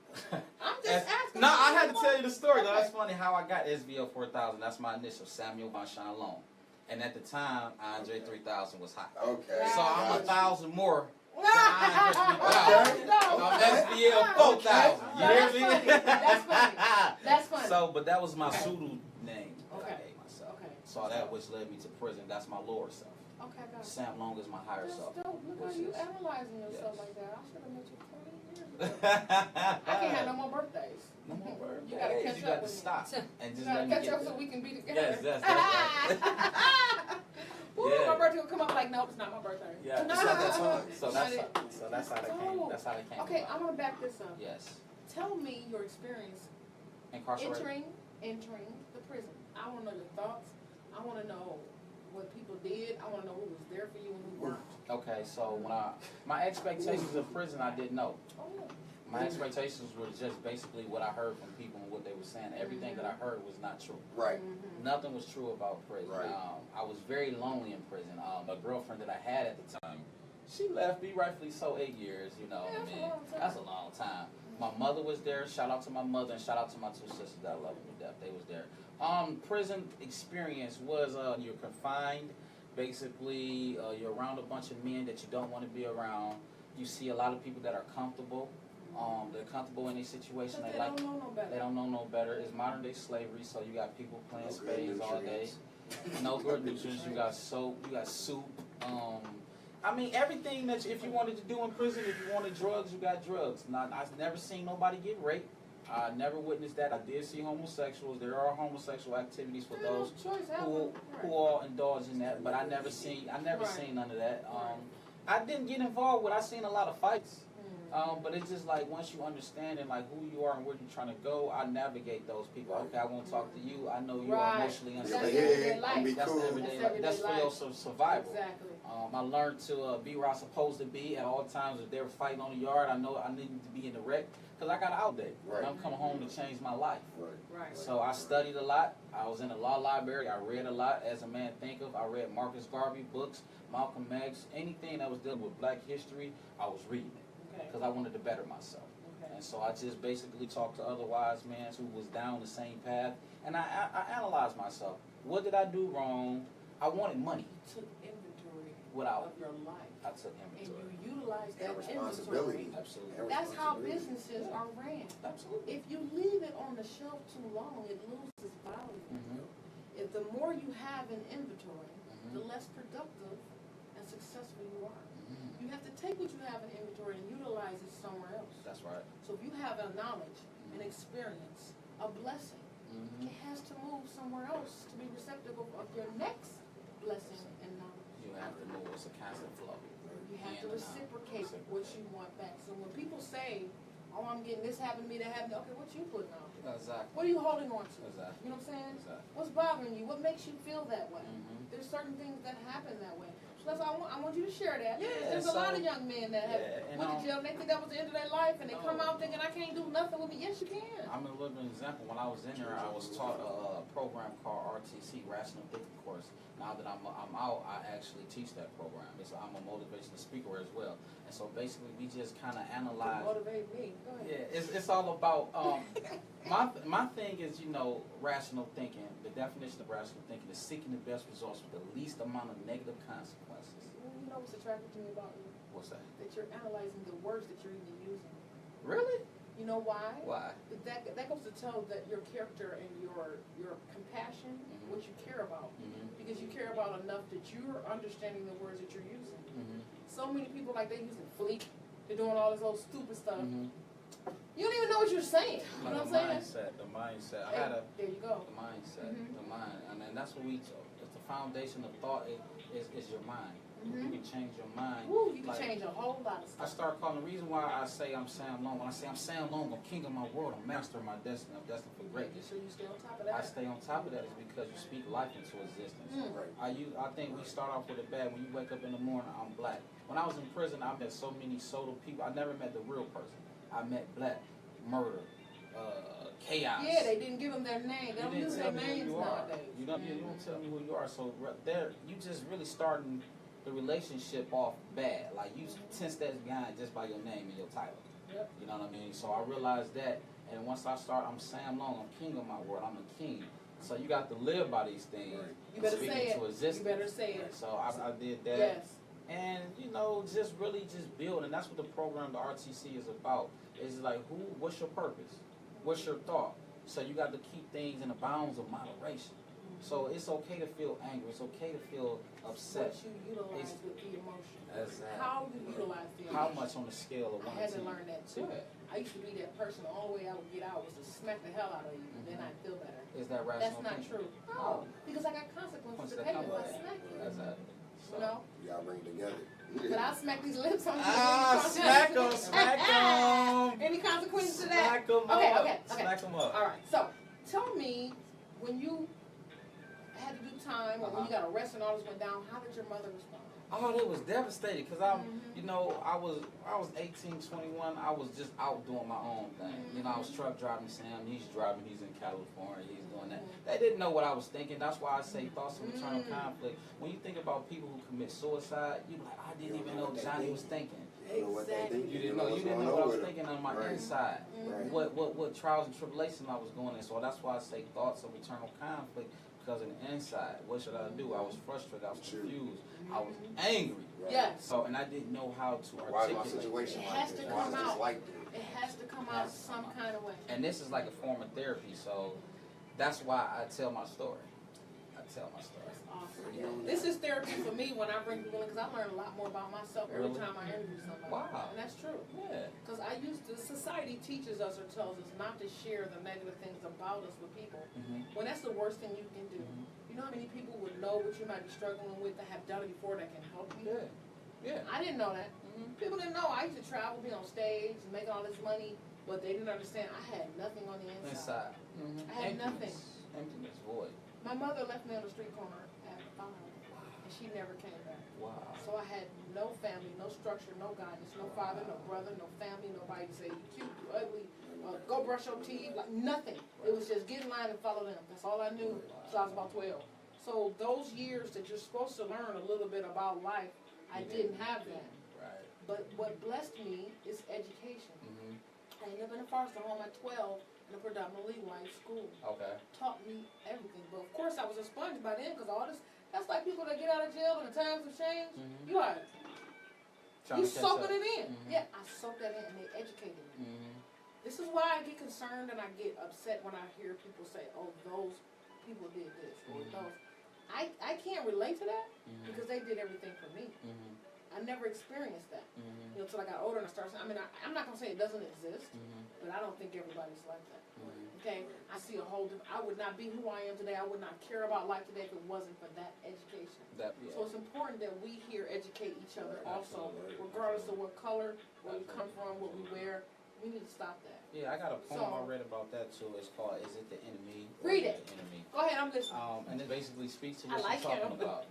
I'm just asking. No, I had to tell you the story though. That's funny how I got SVO 4000. That's my initial, Samuel Von Sean Long. And at the time, Andre 3000 was hot. Okay. So I'm Gotcha. 1,000 more. Okay. I'm SVL 4000. You hear me? That's funny. That's funny. So, but that was my pseudo name that Okay. I gave myself. Okay. So that which led me to prison. That's my lower self. Okay, got it. Sam Long is my higher That's self. dope. Look which how you is- analyzing yourself yes. like that. I should have met you 20 years ago. I can't have no more birthdays. No more birthdays. You gotta catch You up got to with me. stop and You just gotta let me catch get up so there. we can be together. Yes, that's right. Ooh, Yeah. my birthday will come up like, no, it's not my birthday. Yeah, It's not that time. So that's how they came. That's how they came. Okay, about. I'm gonna back this up. Yes. Tell me your experience Incarcerated. entering the prison. I want to know your thoughts. I want to know what people did. I want to know who was there for you and who weren't. Okay, so when my expectations of prison, I didn't know. Oh, yeah. My expectations were just basically what I heard from people and what they were saying. Everything that I heard was not true. Right. Nothing was true about prison. Right. I was very lonely in prison. A girlfriend that I had at the time, she left me, rightfully so, 8 years. You know, Yeah, that's a long time. that's a long time. My mother was there. Shout out to my mother and shout out to my two sisters that I love them to death. They was there. Prison experience was you're confined. Basically, you're around a bunch of men that you don't want to be around. You see a lot of people that are comfortable. They're comfortable in their situation. Because They they like. don't know no better. They don't know no better. It's modern day slavery, so you got people playing No good spades all day. nutrients. No good nutrients. You got soap. You got soup. I mean, everything that if you wanted to do in prison, if you wanted drugs, you got drugs. Now, I've never seen nobody get raped. I never witnessed that. I did see homosexuals. There are homosexual activities for those who all indulge in that, but I never seen none of that. I didn't get involved with. I seen a lot of fights. But it's just like once you understand and like who you are and where you're trying to go, I navigate those people. Okay, I won't talk to you. I know you are emotionally That's unstable. everyday life. Be That's cool. the everyday That's life. That's for everyday your survival. Exactly. I learned to be where I'm supposed to be at all times. If they were fighting on the yard, I know I needed to be in the wreck because I got an out day. Right. I'm coming home to change my life. Right. Right. So I studied a lot. I was in the law library. I read a lot. As a man thinketh, I read Marcus Garvey books, Malcolm X, anything that was dealing with Black history. I was reading it Okay. because I wanted to better myself. Okay. And so I just basically talked to other wise men who was down the same path, and I analyzed myself. What did I do wrong? I wanted money. You took inventory Without, of your life. I took And inventory. you utilize that And responsibility. inventory. Absolutely. And That's how responsibility. businesses are ran. Absolutely. If you leave it on the shelf too long, it loses value. Mm-hmm. If the more you have in inventory, Mhm. the less productive and successful you are. Mm-hmm. You have to take what you have in inventory and utilize it somewhere else. That's right. So if you have a knowledge, an experience, a blessing, Mm-hmm. it has to move somewhere else to be receptive of your next blessing and knowledge. You have to know it's a constant flow. You have to And, reciprocate what you want back. So when people say, oh, I'm getting this happened to me, that happened to me, okay, what you putting on? Exactly. What are you holding on to? Exactly. You know what I'm saying? Exactly. What's bothering you? What makes you feel that way? Mm-hmm. There's certain things that happen that way. So that's why I want you to share that. Yeah, There's a lot so- of young men that have Yeah, and, went to jail and they think that was the end of their life and they come No. out thinking I can't do nothing with me. Yes, you can. I'm a living example. When I was in there, I was taught a program called RTC, Rational Thinking Course. Now that I'm out, I actually teach that program. I'm a motivational speaker as well. And so basically, we just kind of analyze. Motivate me. Go ahead. Yeah, it's all about my thing is, you know, rational thinking. The definition of rational thinking is seeking the best results with the least amount of negative consequences. You know what's attractive to me about you? What's that? That you're analyzing the words that you're even using. Really? You know why? Why? That goes to tell that your character and your compassion, Mhm. what you care about. Mm-hmm. Because you care about enough that you're understanding the words that you're using. Mm-hmm. So many people like they using fleek, they're doing all this old stupid stuff. Mm-hmm. You don't even know what you're saying. You know what I'm saying? The mindset. I Hey, had a. there you go. The mindset, Mhm. the mind, and then that's what it's the foundation of thought is your mind. You Mhm. can change your mind. Woo, you can Like, change a whole lot of I stuff. start calling. The reason why I say I'm Sam Long, when I say I'm Sam Long, I'm king of my world, I'm master of my destiny, I'm destined for Make greatness. sure you stay on top of I that. stay on top of that is because you speak life into existence. Mm. Right. I think we start off with a bad. When you wake up in the morning, I'm black. When I was in prison, I met so many soda people. I never met the real person. I met black, murder, chaos. Yeah, they didn't give them their name. They You don't didn't use tell their me who names you are. nowadays. You don't tell me who you are. So there, you just really starting the relationship off bad. Like you 10 steps behind just by your name and your title. Yep. You know what I mean? So I realized that, and once I start, I'm Sam Long. I'm king of my world. I'm a king. So you got to live by these things. Right. You and better speak say into it. existence. You better say it. So I did that. Yes. And you know, just really just build, and that's what the program, the RTC, is about. Is like, what's your purpose? What's your thought? So you got to keep things in the bounds of moderation. So it's okay to feel angry. It's okay to feel upset. What you utilize It's- with the emotion. Exactly. How you utilize the emotion. How much on the scale of I 1 had to to 10? learn that too. I used to be that person. The only way I would get out was to smack the hell out of you. Then I'd feel better. Is that That's rational not thinking? true. No, because I got consequences to That pay come if I with it. smack you. Exactly. So. You know? Y'all bring it together. But I'll smack these lips on you. Smack 'em, smack 'em. Any consequences to that? Smack 'em Okay, up. okay. Smack 'em up. All right. So tell me, when you had to do time, or when you got arrested and all this went down, how did your mother respond? Oh, they was devastated because you know, I was 18, 21. I was just out doing my own thing. You know, I was truck driving Sam. He's driving. He's in California. He's doing that. They didn't know what I was thinking. That's why I say thoughts of eternal conflict. When you think about people who commit suicide, you like, I didn't even know Johnny was thinking. Exactly. You didn't know what I was thinking on my inside. Right. What trials and tribulations I was going in. So that's why I say thoughts of eternal conflict. Because in the inside, what should I do? I was frustrated. I was confused. I was angry. Yes. So, and I didn't know how to Why is my articulate. situation It like has this? to Why is come this out. like this? It has to come out some kind of way. And this is like a form of therapy. So that's why I tell my story. I tell my story. Awesome. This is therapy for me when I bring people in, because I learn a lot more about myself every Really? time I interview somebody. Wow. And that's true. Yeah. Because society teaches us or tells us not to share the negative things about us with people. When that's the worst thing you can do. You know how many people would know what you might be struggling with that have done it before that can help you? Yeah. Yeah. I didn't know that. People didn't know. I used to travel, be on stage, make all this money, but they didn't understand I had nothing on the inside. I had nothing. Emptiness, void. My mother left me on the street corner at 5, and she never came back. Wow. So I had no family, no structure, no guidance, no father, no brother, no family, nobody to say you cute, you ugly, go brush your teeth, like nothing. It was just get in line and follow them. That's all I knew till I was about 12. So those years that you're supposed to learn a little bit about life, I didn't have that. Right. But what blessed me is education. I ended up in a foster home at 12 in a predominantly white school. Okay. Taught me everything. But of course I was a sponge by then, because all this, that's like people that get out of jail and the times have changed. You like, you soaking it in. Yeah, I soaked that in and they educated me. This is why I get concerned and I get upset when I hear people say, oh, those people did this or those. I can't relate to that because they did everything for me. I never experienced that. You know, until I got older and I started, I'm not going to say it doesn't exist, but I don't think everybody's like that. Okay? I see a whole different, I would not be who I am today. I would not care about life today if it wasn't for that education. So it's important that we here educate each other also, regardless of what color, where we come from, what we wear. We need to stop that. Yeah, I got a poem I read about that too. It's called "Is It the Enemy?" Or Read Is it. The Enemy? Go ahead, I'm listening. And it basically speaks to what I like you're talking it. about.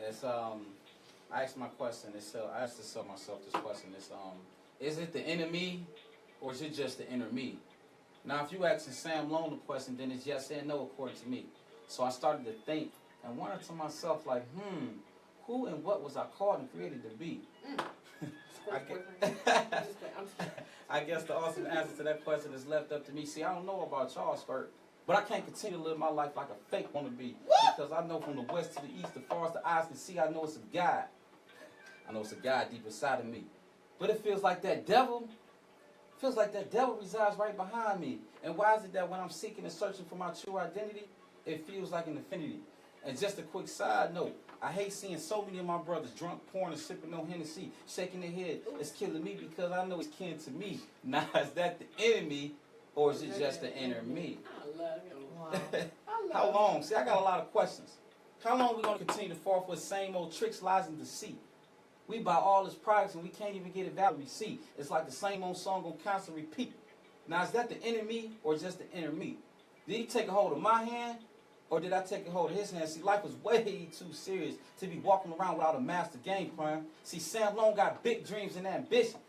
It's I asked my question. I asked myself this question. It's is it the enemy, or is it just the inner me? Now, if you asking Sam Lone the question, then it's yes and no according to me. So I started to think and wondered to myself, like, who and what was I called and created to be? I guess the awesome answer to that question is left up to me. See, I don't know about y'all, Skirt, but I can't continue to live my life like a fake wannabe. Because I know from the west to the east, as far as the eyes can see, I know it's a God. I know it's a God deep inside of me. But it feels like that devil resides right behind me. And why is it that when I'm seeking and searching for my true identity, it feels like an infinity? And just a quick side note, I hate seeing so many of my brothers drunk, pouring, and sipping no Hennessy, shaking their head. It's killing me because I know it's kin to me. Now, is that the enemy, or is it just the inner me? I love him. Wow. How long? See, I got a lot of questions. How long are we going to continue to fall for the same old tricks, lies, and deceit? We buy all this products and we can't even get a valid receipt. It's like the same old song on constant repeat. Now, is that the enemy or just the inner me? Did he take a hold of my hand? Or did I take a hold of his hand? See, life was way too serious to be walking around without a master game plan. See, Sam Lone got big dreams and ambition.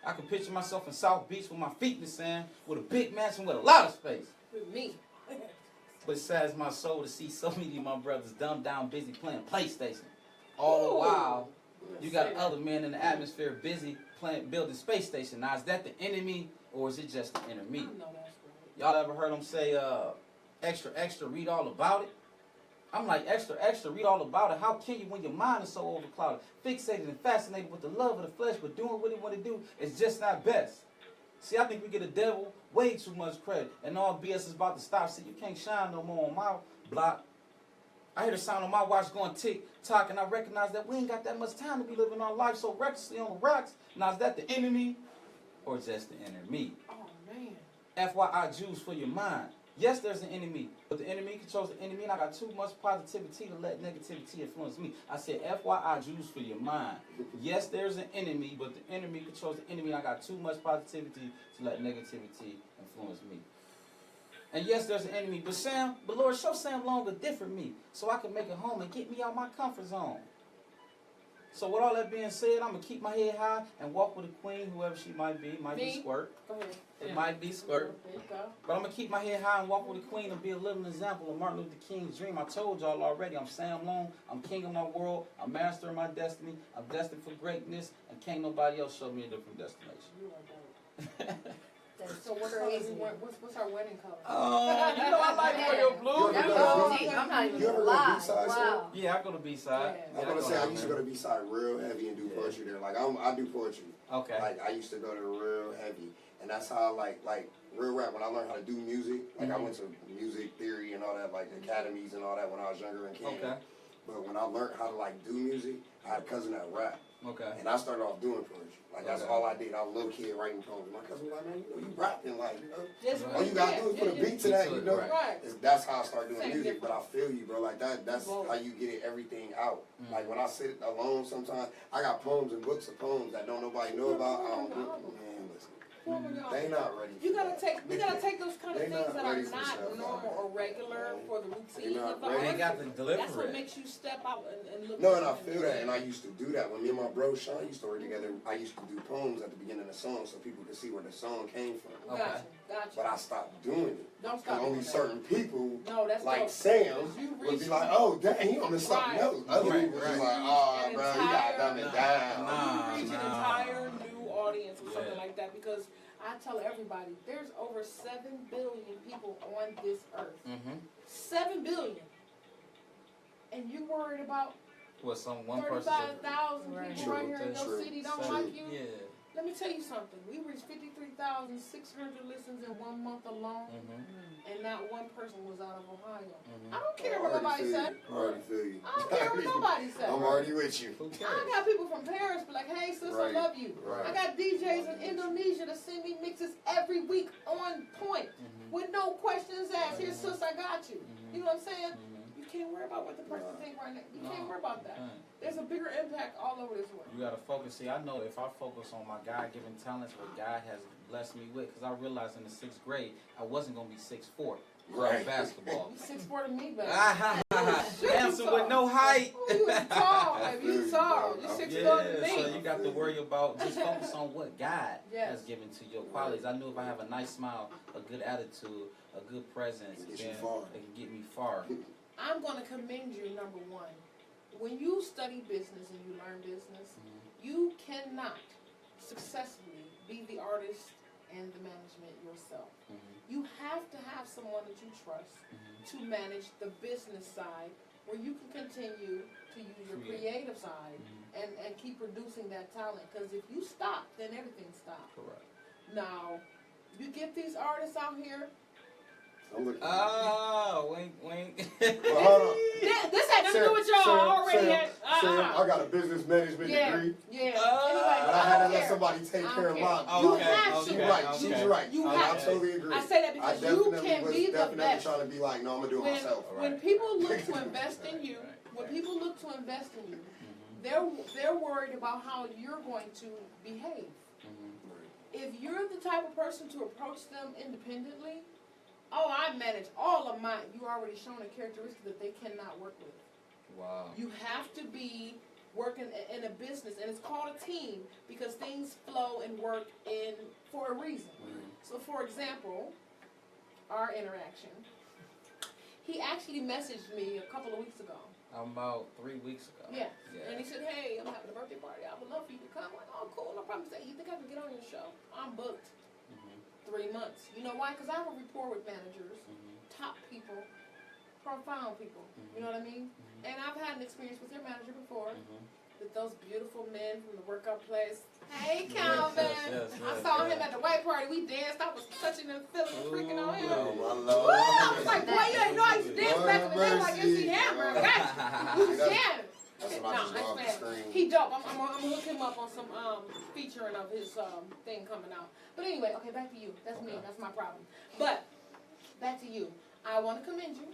I can picture myself in South Beach with my feet in the sand, with a big mansion with a lot of space. With me. But it saddens my soul to see so many of my brothers dumbed down, busy playing PlayStation. All the while, you got other men in the atmosphere busy building space station. Now, is that the enemy or is it just the inner me? I know that's right. Y'all ever heard them say, extra, extra, read all about it? I'm like, extra, extra, read all about it. How can you when your mind is so overclouded, fixated and fascinated with the love of the flesh, but doing what he want to do is just not best? See, I think we get the devil way too much credit, and all BS is about to stop. See, you can't shine no more on my block. I hear the sound of my watch going tick-tock, and I recognize that we ain't got that much time to be living our life so recklessly on the rocks. Now, is that the enemy or just the inner me? Oh, man. FYI, Jews for your mind. Yes, there's an enemy, but the enemy controls the enemy, and I got too much positivity to let negativity influence me. I said, FYI, Jews for your mind. Yes, there's an enemy, but the enemy controls the enemy, and I got too much positivity to let negativity influence me. And yes, there's an enemy, but Lord, show Sam Long a different me, so I can make it home and get me out my comfort zone. So with all that being said, I'm gonna keep my head high and walk with a queen, whoever she might be. Might be Squirt. Go ahead. It might be Squirt. There you go. But I'm gonna keep my head high and walk with a queen and be a living example of Martin Luther King's dream. I told y'all already, I'm Sam Long, I'm king of my world, I'm master of my destiny, I'm destined for greatness, and can't nobody else show me a different destination. You are dope. That's So what's our, crazy. what's our wedding color? You know I like royal blue. That You was ever deep. I'm not even you ever gonna go lie. B-side, Wow. Yeah, I go to B-side. Yeah. I'm gonna say I used to go to B-side real heavy and do Yeah. poetry there. Like I do poetry. Okay. Like I used to go to real heavy, and that's how like real rap. When I learned how to do music, like I Mhm. went to music theory and all that, like academies and all that when I was younger in Canada. Okay. But when I learned how to like do music, I had a cousin that rap, Okay. and I started off doing poetry. Like that's Okay. all I did. I was a little kid writing poems. My cousin was like, man, you rapping, like, Just Right. all you gotta do is put a beat to that, you know. Right. Right. That's how I started doing Same music. But I difference. feel you, bro. Like that's Whoa. how you get everything out. Mhm. Like when I sit alone, sometimes I got poems and books of poems that don't nobody know about. I don't do. Man, listen, they not ready. You for gotta that. take, we gotta take those kind of They things not that are ready for not stuff normal like that. or regular for the routine They not of the ready. They art. got to deliver That's what it. makes you step out and look. No, and I feel that, and I used to do that when me and my bro Sean used to work together. I used to do poems at the beginning of the song so people could see where the song came from. Gotcha, But gotcha. I stopped doing it Don't because stop. only doing that. certain people, No, that's like dope. Sam, You would be reached like, "Oh, dang, he on to something Right. else." Other Right, people was right. like, "Oh, An bro, you gotta dumb it entire- down." Nah. You reach an entire new audience or something Yeah. like that because I tell everybody there's over 7 billion people on this earth. Mm-hmm. 7 billion. And you worried about What one person? 35,000 Right. people right here in your True. city don't True. like you? Yeah. Let me tell you something. We reached 53,600 listens in 1 month alone, Mm-hmm. and not one person was out of Ohio. Mm-hmm. I don't care I what already nobody feel said. you. I already feel you. I don't care what nobody said. I'm already with you. Who I cares? got people from Paris be like, hey sis, Right. I love you. I Right. got DJs in Indonesia that send me mixes every week on point Mm-hmm. with no questions asked. Here, sis, I got you. Mm-hmm. You know what I'm saying? Mm-hmm. You can't worry about what the person think right now. You can't No, worry about that. you can't. There's a bigger impact all over this world. You gotta focus. See, I know if I focus on my God-given talents, what God has blessed me with, because I realized in the 6th grade I wasn't gonna be 6'4" Right. basketball. You 6'4" to me, baby. Dancing with no height. Oh, you tall, baby. You tall. You 6'4" to Yeah, me. so you got to worry about just focus on what God Yes. has given to your qualities. I knew if I have a nice smile, a good attitude, a good presence, It gets then you far. it can get me far. I'm going to commend you, number one. When you study business and you learn business, you cannot successfully be the artist and the management yourself. You have to have someone that you trust to manage the business side where you can continue to use your creative side and keep producing that talent. Because if you stop, then everything stops. Correct. Now, you get these artists out here. I'm looking. Oh, wink, wink. Well, hold on. This had nothing to do with y'all. I already had. Sam, I got a business management Yeah, degree, yeah. Oh. Anyway, but I I had to don't let care. somebody take I care don't of care. mine. You Okay, have She's to. right. okay. She's right. You I have to. totally agree. I say that I because you definitely can was be the definitely best. trying to be like, no, I'm gonna do it myself. When Right. people look to invest in you, when people look to invest in you, they're worried about how you're going to behave. If you're the type of person to approach them independently, oh, I manage all of mine. You already shown a characteristic that they cannot work with. Wow. You have to be working in a business, and it's called a team because things flow and work in for a reason. So, for example, our interaction. He actually messaged me a couple of weeks ago. About 3 weeks ago. Yeah. Yeah. And he said, hey, I'm having a birthday party. I would love for you to come. I'm like, oh, cool, no problem. He said, you think I can get on your show? I'm booked 3 months. You know why? Because I have a rapport with managers, top people, profound people. You know what I mean? And I've had an experience with your manager before. With those beautiful men from the workout place. Hey, Calvin. yes, I yes, saw yes. him at the white party. We danced. I was touching and feeling and freaking on him. Oh, my Woo! Lord. I was like, boy, you ain't know I used to dance back in the day like MC Hammer. Gotcha. You was jamming. That's No, what I just that's off the bad. screen. He dope. I'm gonna hook him up on some featuring of his thing coming out. But anyway, okay, back to you. That's me. Okay. That's my problem. But back to you. I want to commend you.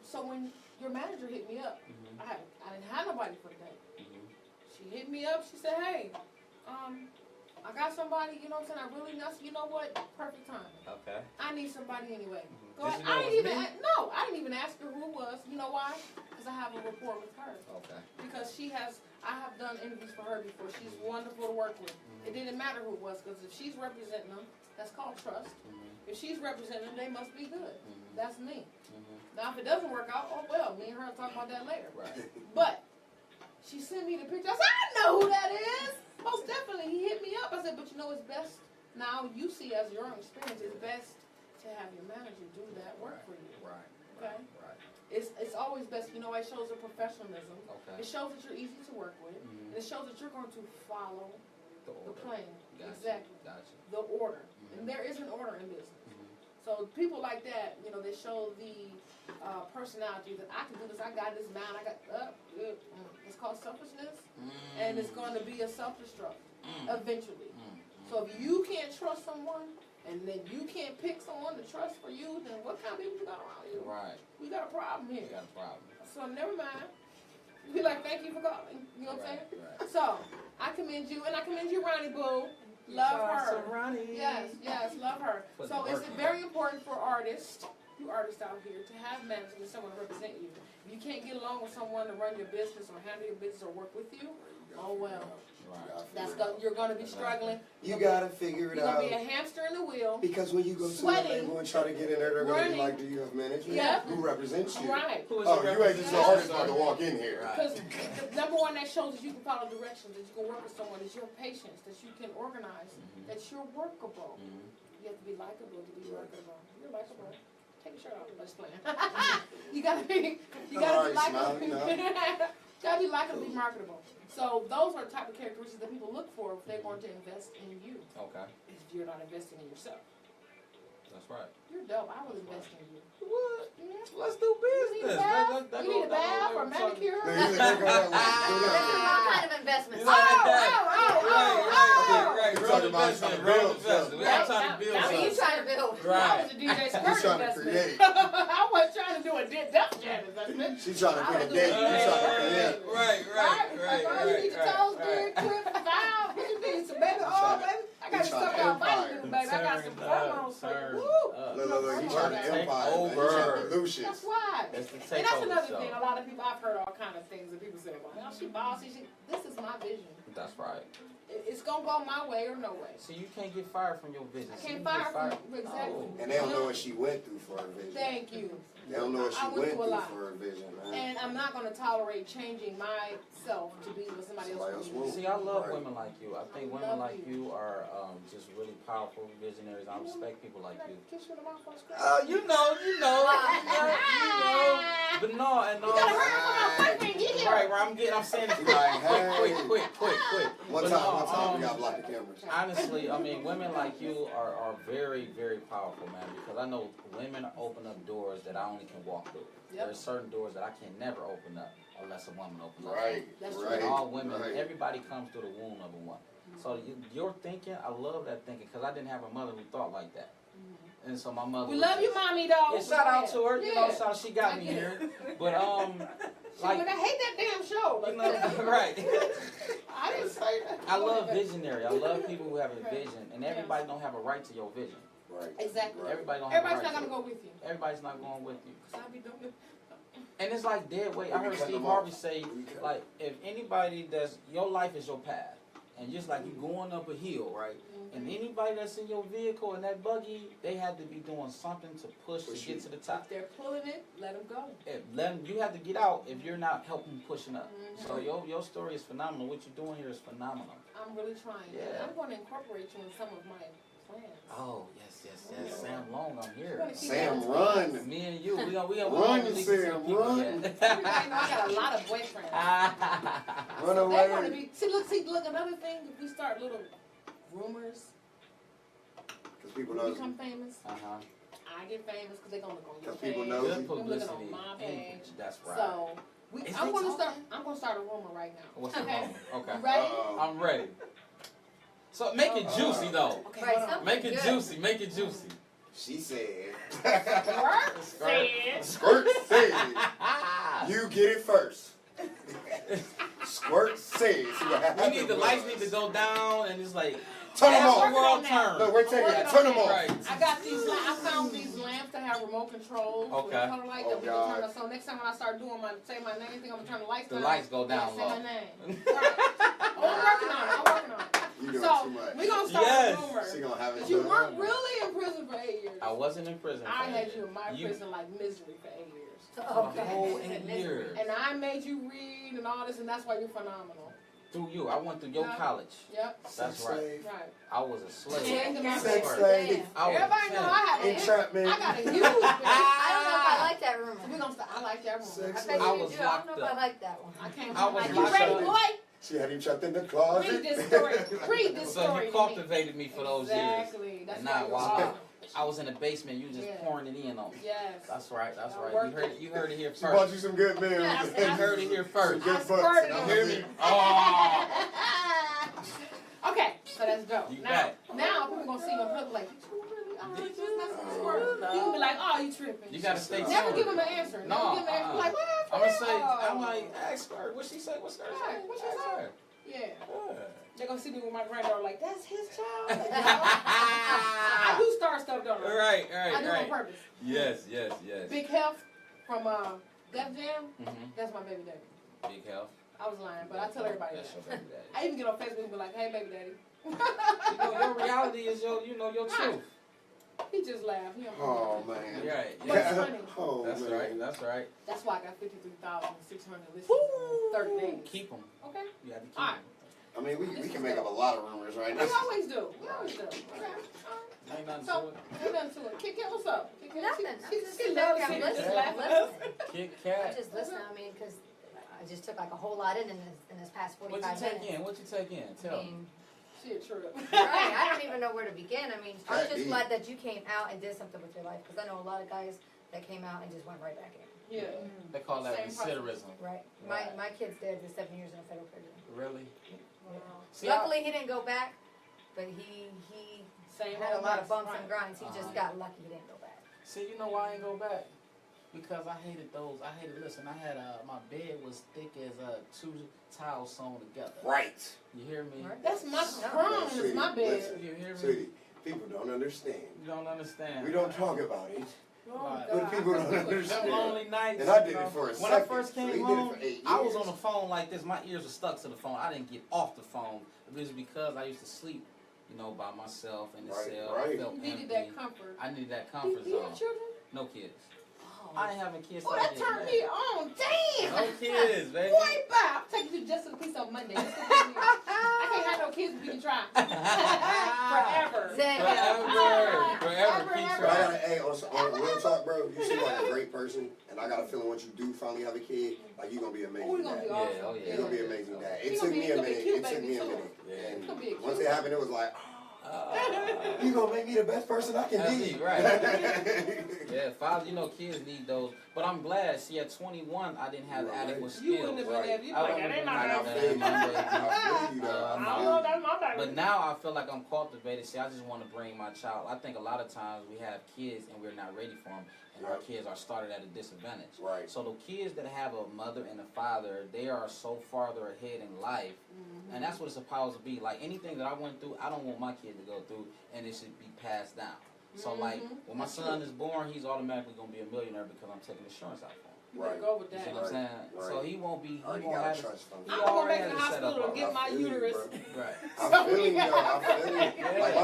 So when your manager hit me up, I didn't have nobody for the day. She hit me up. She said, "Hey, I got somebody, you know what I'm saying, I really know, you know what, perfect time. Okay. I need somebody anyway. Mhm. Go Did ahead. you know I it didn't was even, me? I didn't even ask her who it was. You know why? Because I have a rapport with her. Okay. Because I have done interviews for her before. She's wonderful to work with. It didn't matter who it was, because if she's representing them, that's called trust. Mhm. If she's representing them, they must be good. Mhm. That's me. Mhm. Now, if it doesn't work out, oh well, me and her will talk about that later. Right. But she sent me the picture. I said, I know who that is. Most definitely. He hit me up. I said, but you know, it's best, now you see as your own experience, it's best to have your manager do that work for you. Right. Okay? Right. It's always best, you know, it shows a professionalism. Okay. It shows that you're easy to work with. Mhm. And it shows that you're going to follow The the order. plan. Gotcha. Exactly. Gotcha. The order. Mhm. And there is an order in business. Mhm. So people like that, you know, they show the personality that I can do this, I got this man, I got, it's called selfishness. And it's going to be a self-destruct eventually. So if you can't trust someone, and then you can't pick someone to trust for you, then what kind of people you got around you? Right. We got a problem You here. got a problem. So never mind. Be like, thank you for calling. You know what I'm Right. saying? Right. So I commend you, and I commend you, Ronnie Boo. Love her. Ronnie. Yes, love her. Put So the it's work in. very important for artists, you artists out here, to have managers and someone to represent you. If you can't get along with someone to run your business or handle your business or work with you, oh well. Right. You're going to be struggling. You gotta figure it You're out. going to be a hamster in the wheel. Because when you go to a Sweating. label and try to get in there, they're gonna Running. be like, do you have management? Yeah. Who represents you? Right. Who is Oh, your you ain't just an representative? artist about to walk in here. Right. Because the number one that shows that you can follow directions, that you can work with someone, is your patience, that you can organize, that you're workable. Mhm. You have to be likable to be marketable. You're likable. Take your shirt off. I'm just playing. You gotta be Alright, likable. smile, Gotta be likable to be marketable. So those are the type of characteristics that people look for if they want to invest in you. Okay. If you're not investing in yourself. That's right. You're dope. I will invest in you. What? Yeah. Let's do You need a business. bath? You need a bath or manicure? No, you look This like is what kind of investments? Right. You're talking about trying to build something. We are trying to build What are you something. trying to build? That Right. was a DJ He's Squirt trying to investment. create. I wasn't trying to do a Def Jam investment. She's trying to pick a I date. was You're doing- trying to create. You need your toes good, quick, foul. What you need? Some baby oil, baby? I got He's some trying to out empire. vitamin, baby. I got some hormones for you. Woo! Look, he's trying to Take empire. Man. He's over. trying to Lucius. That's why. That's the And that's takeover another show. thing. A lot of people, I've heard all kind of things that people say, well, she bossy. This is my vision. That's right. It's gonna go my way or no way. So you can't get fired from your vision. I So can't you fire get from fired. exactly. Oh. And they don't know what she went through for her vision. Thank you. They don't know what she I went went through a through lot. for her vision, man. And I'm not gonna tolerate changing myself to be what somebody Somebody else else wants. wants. See, I love Right. women like you. I think women like you are just really powerful visionaries. I respect people like you. Kiss you in the mouth on screen. You know. But no, and no. You gotta hurry up on my boyfriend, get here. Right, I'm saying it quick. One But time, we no, gotta block the cameras. honestly, I mean, women like you are very, very powerful, man, because I know women open up doors that I only can walk through. Yep. There's certain doors that I can never open up unless a woman opens up. Right, That's true. right. And all women, right. everybody comes through the womb of a woman. So your thinking, I love that thinking, because I didn't have a mother who thought like that. And so my mother. We was love you, just- mommy, though. Yeah, shout out to her. You know, Yeah. shout, she got me here. But She's like, I hate that damn show. you know, right. I didn't say that. I love visionary. I love people who have a vision, and everybody don't have a right to your vision. Right. Exactly. Everybody don't have Everybody's a not right gonna to go with you. it. Everybody's not going with you. 'Cause I be doing it. And it's like dead weight. I heard cut Steve them Harvey off. say, like, if anybody that's your life is your path, and just like you going up a hill, right? And anybody that's in your vehicle in that buggy, they have to be doing something to push to get to the top. If they're pulling it, let them go. You have to get out if you're not helping pushing up. So your story is phenomenal. What you're doing here is phenomenal. I'm really trying. Yeah. I'm going to incorporate you in some of my plans. Oh yes. Sam Long, I'm here. Sam, run. Me and you, we gonna Run, release it to the Sam, people run. yet. Everybody know I got a lot of boyfriends. Run They want to away. be. Look. Another thing, if we start little rumors, Because people we know. become famous. Uh-huh. I get famous because they're gonna look on your 'Cause page. people know Good you. They're looking publicity. on my page. That's right. So Is I'm they gonna talking? start a rumor right now. What's the okay? moment? Okay. You ready? Uh-oh. I'm ready. So make it juicy though. Okay. Right, hold on. some- Make it Good. juicy. Make it juicy. She said. Squirt said. Squirt said. You get it first. Squirt said. See what happens? You need the lights need to go down, and it's like Turn them that's off. the world turn. Look, we're taking it. Turn them off. Right. I got these. I found these lamps that have remote controls. With Okay. a color light that we can turn on. So next time when I start doing say my name thing, I'm gonna turn the lights The down. lights go down Say low. my name. Right. Oh, I'm working on it. You doing So too much. we gonna start Yes. a rumor. She gonna have it But you done. weren't really in prison for 8 years. I wasn't in prison. I for had it. you in my You- prison like misery for 8 years. For the whole Okay. 8 years. And I made you read and all this, and that's why you're phenomenal. Through you, I went through your Yeah. college. Yep. That's Sex right. slave. Right. I was a slave. Yeah. Sex Right. slave. I was Everybody know I have a Entrapment. I got a huge. I don't know if I like that rumor. We gonna start. I like that rumor. Sex I bet I you was do. I don't locked know if up. I like that one. I can't. I was like, you locked ready, up. boy? She had him trapped in the closet. Read this story. Read this So story. you to cultivated me for those years. Exactly. That's And why now you're while awesome. I was in the basement, you just Yeah. pouring it in on me. Yes. That's right. That's I right. worked You heard it here She bought first. you some good meals. Yeah, You heard it here Some first. good I butts. squirted And on You hear I'm me? Oh. Okay, so that's dope. You now, back. now people gonna see him and look like, did you really? Oh, Did just you? not some squirt. You gonna be like, oh, you tripping. You gotta stay tuned. Never give him an answer. No, Never give him an answer. Like, what? I'm gonna say, Oh. I'm like, ask her. What she say? What's her Right, say? what she Ask say? her. Yeah. Yeah. They're gonna see me with my granddaughter like, that's his child. I do start stuff, don't I? Right, I do it on right. purpose. Yes, yes, yes. Big Health from Def Jam, Mm-hmm. that's my baby daddy. Big health. I was lying, but I tell everybody That's that. your baby daddy. I even get on Facebook and be like, hey, baby daddy. You know, your reality is your truth. He just laughed. He don't Oh man. You're right. But it's funny. Oh That's man. right. That's right. That's why I got 53,600 listens in 30 days. Keep them. Okay? You got to keep All right. them. I mean, we can make up a lot of rumors right We now. always do. We always do. Okay. Ain't nothing So, to it. ain't nothing to it. Kit Kat, what's up? Kit Kat, Nothing. She I'm just loves sitting back, I'm sitting listening. just laughing. Listening. Kit I Kat. just listen. I mean, because I just took like a whole lot in this past What 45 you take minutes. in? What you take in? I Tell me. mean, She a trip. right. I don't even know where to begin. I mean, I'm Right, just deep. glad that you came out and did something with your life because I know a lot of guys that came out and just went right back in. Yeah. They call that Same recidivism. Right. Right. My kid's dead for 7 years in a federal prison. Really? Yeah. See, Luckily, he didn't go back, but he Same had a old lot of mess, bumps right. and grinds. He just Uh-huh. got lucky he didn't go back. See, you know why I ain't go back? Because I hated those. Listen, I had my bed was thick as 2 towels sewn together. Right. You hear me? Right. That's my No. crumb. Sweetie, It's my bed. listen. You hear me? Sweetie, people don't understand. You don't understand. We don't talk about it. Oh, Right. But God. people don't Them understand. lonely nights. And I did you know, it for a when I second. first So he came did it home, for 8 I was years. on the phone like this. My ears were stuck to the phone. I didn't get off the phone. It was because I used to sleep, by myself in the Right, cell. right. I felt You needed empty. that comfort. I needed that Do comfort you have zone. children? No kids. Oh, I ain't having kids. oh that turned me on. Damn. No kids, baby. Boy, bye. I'll take you to Just to the Peace on Monday. I can't have no kids, but we can try. Forever. Zen. Forever. Keep But I trying. gotta, hey, on real talk, bro, you seem like a great person, and I got a feeling once you do finally have a kid, like you're gonna be Oh, amazing. we're gonna be dad. awesome. oh, yeah. You're gonna be amazing dad. He It gonna took be- me he a gonna be minute. cute It took baby, me a too. minute. Yeah. He gonna be a And once cute it happened, it was like, Uh, you gonna make me the best person I can That's be. it, right. Yeah, father, kids need those. But I'm glad. See, at 21, I didn't have Right. adequate You skills. wouldn't have been Right. there. You'd be I like, wouldn't that ain't have my been baby. like I that. feel you, though. I don't know, that's my baby. But now I feel like I'm cultivated. See, I just want to bring my child. I think a lot of times we have kids and we're not ready for them, and our Right. kids are started at a disadvantage. Right. So the kids that have a mother and a father, they are so farther ahead in life, Mm-hmm. and that's what it's supposed to be. Like anything that I went through, I don't want my kid to go through, and it should be passed down. So like Mhm. when my son is born, he's automatically gonna be a millionaire because I'm taking insurance out for him. You better Right. go with You see that. what I'm saying? Right. So he won't be. He Already won't got have. a trust fund. He I'm gonna go already back to the has it set up hospital and already. get my I feel you, uterus. bro. Right. I feel you, though. I feel you. Yeah. Like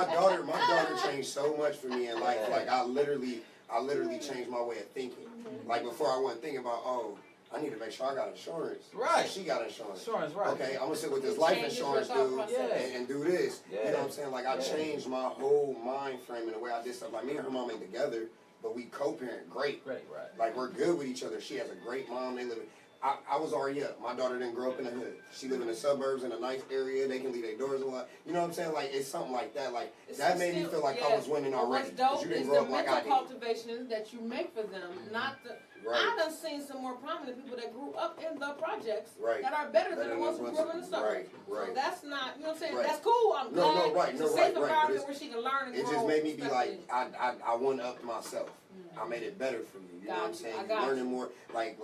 my daughter changed so much for me in life. Like I literally changed my way of thinking. Like before, I wasn't thinking about, oh, I need to make sure I got insurance. Right. So she got insurance. Insurance, right? Okay, I'm gonna sit with this It life changes insurance your thought dude process. and do this. Yeah. You know what I'm saying? Like I Yeah. changed my whole mind frame in the way I did stuff. Like me and her mom ain't together, but we co-parent great. Great, right. Like we're good with each other. She has a great mom. They live. I was already up. My daughter didn't grow up in the hood. She live in the suburbs in a nice area. They can leave their doors a lot. You know what I'm saying? Like it's something like that. Like that made me feel like I was winning But already. what's 'Cause dope you didn't is grow the up like mental I did. cultivation that you make for them, not the. I Right. done seen some more prominent people that grew up in the projects Right. that are better than Better the ones who than grew up in the suburbs. Right. So Right. that's not, you know what I'm saying? Right. That's cool. I'm No, glad no, right, it's no, a safe right, right, but environment it's- where she can learn and It grow. just made me be like, respected. I one upped myself. I made it better for you. You know what I'm saying? I You're got learning more. Like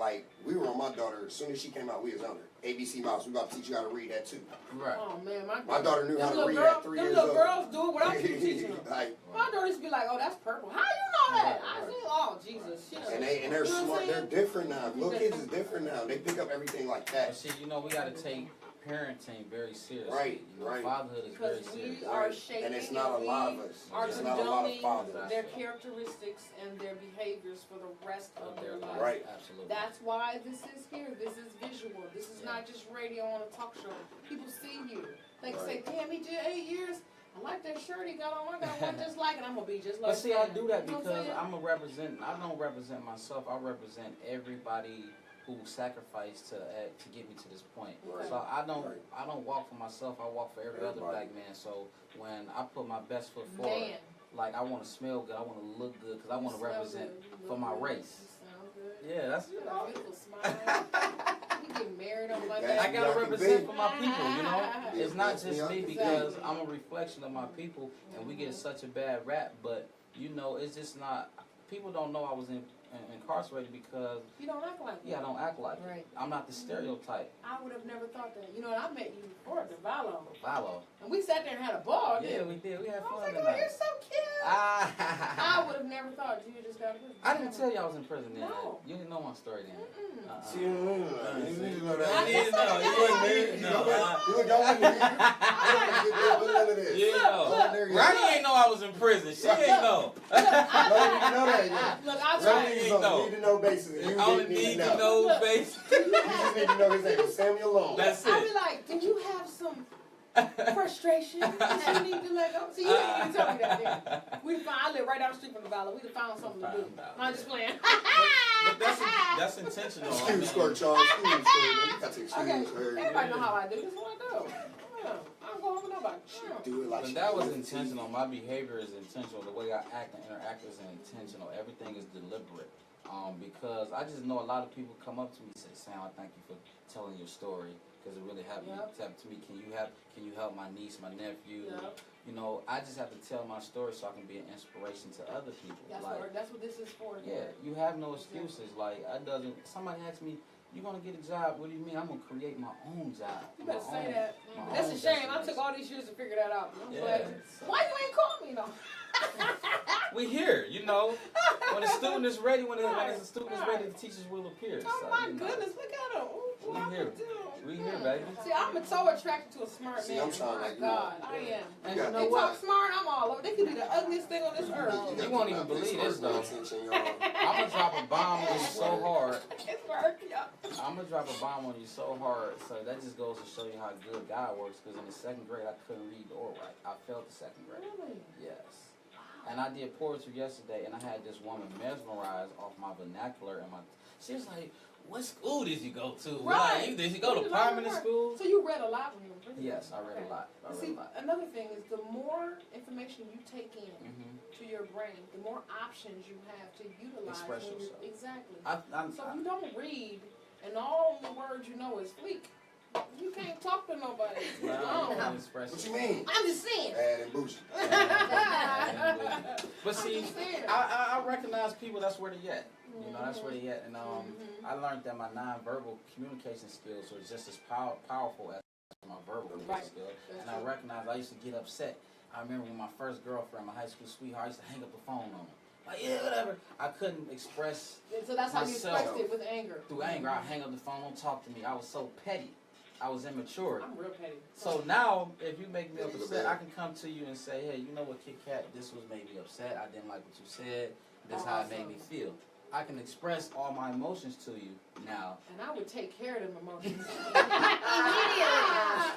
we were on my daughter as soon as she came out. We was on her ABC Mouse. We about to teach you how to read that too. Right. Oh man, My daughter knew how to read at 3 them years little old. girls do it without you teaching them. Like, My daughter used to be like, "Oh, that's purple. How you know that?" I said, "Oh, Jesus." She and they're you know what I'm smart. They're saying? different now. Little kids is different now. They pick up everything like But that. see, you know, we got to take parenting very seriously. Right, You know, right. Fatherhood is very Because serious. we are shaping And it's not a lot of us. are It's not a lot of condoning fathers. their characteristics and their behaviors for the rest of their life. Right. Absolutely. That's why this is here. This is visual. This is not just radio on a talk show. People see you. They can say, "Damn, he did 8 years. I like that shirt he got on. I got one just like it. I'm gonna be just like." But see, I do that You know what because saying? I don't represent myself. I represent everybody who sacrificed to get me to this point. Right. So I don't Right. walk for myself. I walk for every other Everybody. black man. So when I put my best foot forward, Man. like I want to smell good, I want to look good, because I want to You smell represent good. You for look my good. race. You sound good. Yeah, that's You got a beautiful smile. You get married over like That's I that. gotta Y'all can represent be. for my people, you know? It's not That's just me, me because Exactly. I'm a reflection of my people and we get such a bad rap, but you know, it's just not, people don't know I was incarcerated because, You don't act like that. yeah, I don't act like it. Right. I'm not the stereotype. I would have never thought that. You know, and I met you before at the Valo. Follow. And we sat there and had a ball, Yeah, didn't we did. We had I was fun like, "Oh, tonight. you're so cute." I Ah. would have never thought you just got a prison. I didn't tell you I was in prison then. No. You didn't know my story then. Mm-mm. See, you need to know that. I need to know. You wasn't there. No. You wasn't there. None of this. You know. Wasn't there yet. Ronnie ain't know I was in prison. She ain't know. No, you didn't know that yet. Look, I'll Ronnie try. is ain't on know. need to know basis. and You I only didn't need know. to know, base. You just need to know his name is Samuel Long. That's I'll be it. like, "Do you have some frustration that you need to let go?" See, you didn't even tell me that then. I live right down the street from the Valley. We'd have found something to do. Found out, I'm just playing. But that's intentional. I Excuse mean, squirt, Charles. Excuse squirt. You got to excuse Okay, her. everybody know how I do. This is what I do. Yeah, I don't go home with nobody. Yeah. Do it like But she that was did. intentional. My behavior is intentional. The way I act and interact is intentional. Everything is deliberate. Because I just know a lot of people come up to me and say, "Sam, I thank you for telling your story because it really happened to me. Can you help my niece, my nephew?" Yep. You know, I just have to tell my story so I can be an inspiration to other people. That's what this is for. Yeah, you have no excuses. Like, somebody asked me, "You gonna get a job?" What do you mean? I'm gonna create my own job. You better my say own- that. my That's own a shame. I destination. took all these years to figure that out. I'm Yeah. glad you. Why you ain't call me though? We here, you know. When a student is ready, when the student is ready, the teachers will appear. Oh So, my you know, goodness, look at him. Ooh, We I'm here. a dude. We here, baby. See, I'm so attracted to a smart See, man. I'm trying Oh my to- God, I am. And You you got- know They what? talk smart, I'm all over. They could be the ugliest thing on this earth. You won't even believe this, though. I'm gonna drop a bomb on you so hard. It's work, yeah. I'm gonna drop a bomb on you so hard. So that just goes to show you how good God works. Because in the second grade, I couldn't read or write. I failed the second grade. Really? Yes. And I did poetry yesterday, and I had this woman mesmerized off my vernacular and my. She was like, "What school did you go to? Right. Like, did you go to You permanent learned. school?" So you read a lot when you were in prison? Yes, I read Okay. a lot. I read See, a lot. another thing is the more information you take in Mm-hmm. to your brain, the more options you have to utilize. Express when you're- yourself. Exactly. So I, you don't read, and all the words you know is fleek. You can't talk to nobody. well, No. I express What it. you mean? I'm just saying. Bad and bougie. But see, I'm just saying. I recognize people. That's where they at. You know, that's where they at. And Mhm. I learned that my nonverbal communication skills are just as powerful as my verbal Right. skills. That's And I it. recognized I used to get upset. I remember when my first girlfriend, my high school sweetheart, I used to hang up the phone on her. Like, yeah, whatever. I couldn't express So that's how you Myself. expressed it with anger. through anger. I'd hang up the phone, don't talk to me. I was so petty. I was immature. I'm real petty. So now, if you make me upset, I can come to you and say, "Hey, you know what, Kit Kat, this was made me upset. I didn't like what you said. This is how it made me feel." I can express all my emotions to you now. And I would take care of them emotions.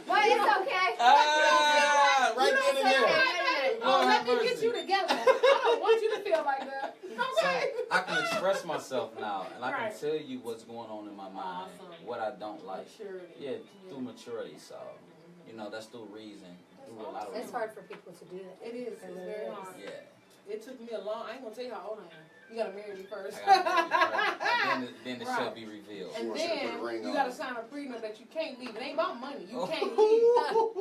Well, it's okay. Ah, right You then don't and say there. that. Lord Oh, have let me get mercy. you together. I don't want you to feel like that. So Okay. I can express myself now, and I Right. can tell you what's going on in my mind, Awesome. what I don't like. Maturity. Yeah, through maturity. So, you know, that's through reason, through a lot of It's reason. hard for people to do that. It is. It's very hard. Yeah. It took me a long. I ain't gonna tell you how old I am. You gotta marry me first. I gotta marry you first. And then it Right. shall be revealed. And Wants you to put a then ring you on. gotta sign a prenup that you can't leave. It ain't about money. You can't leave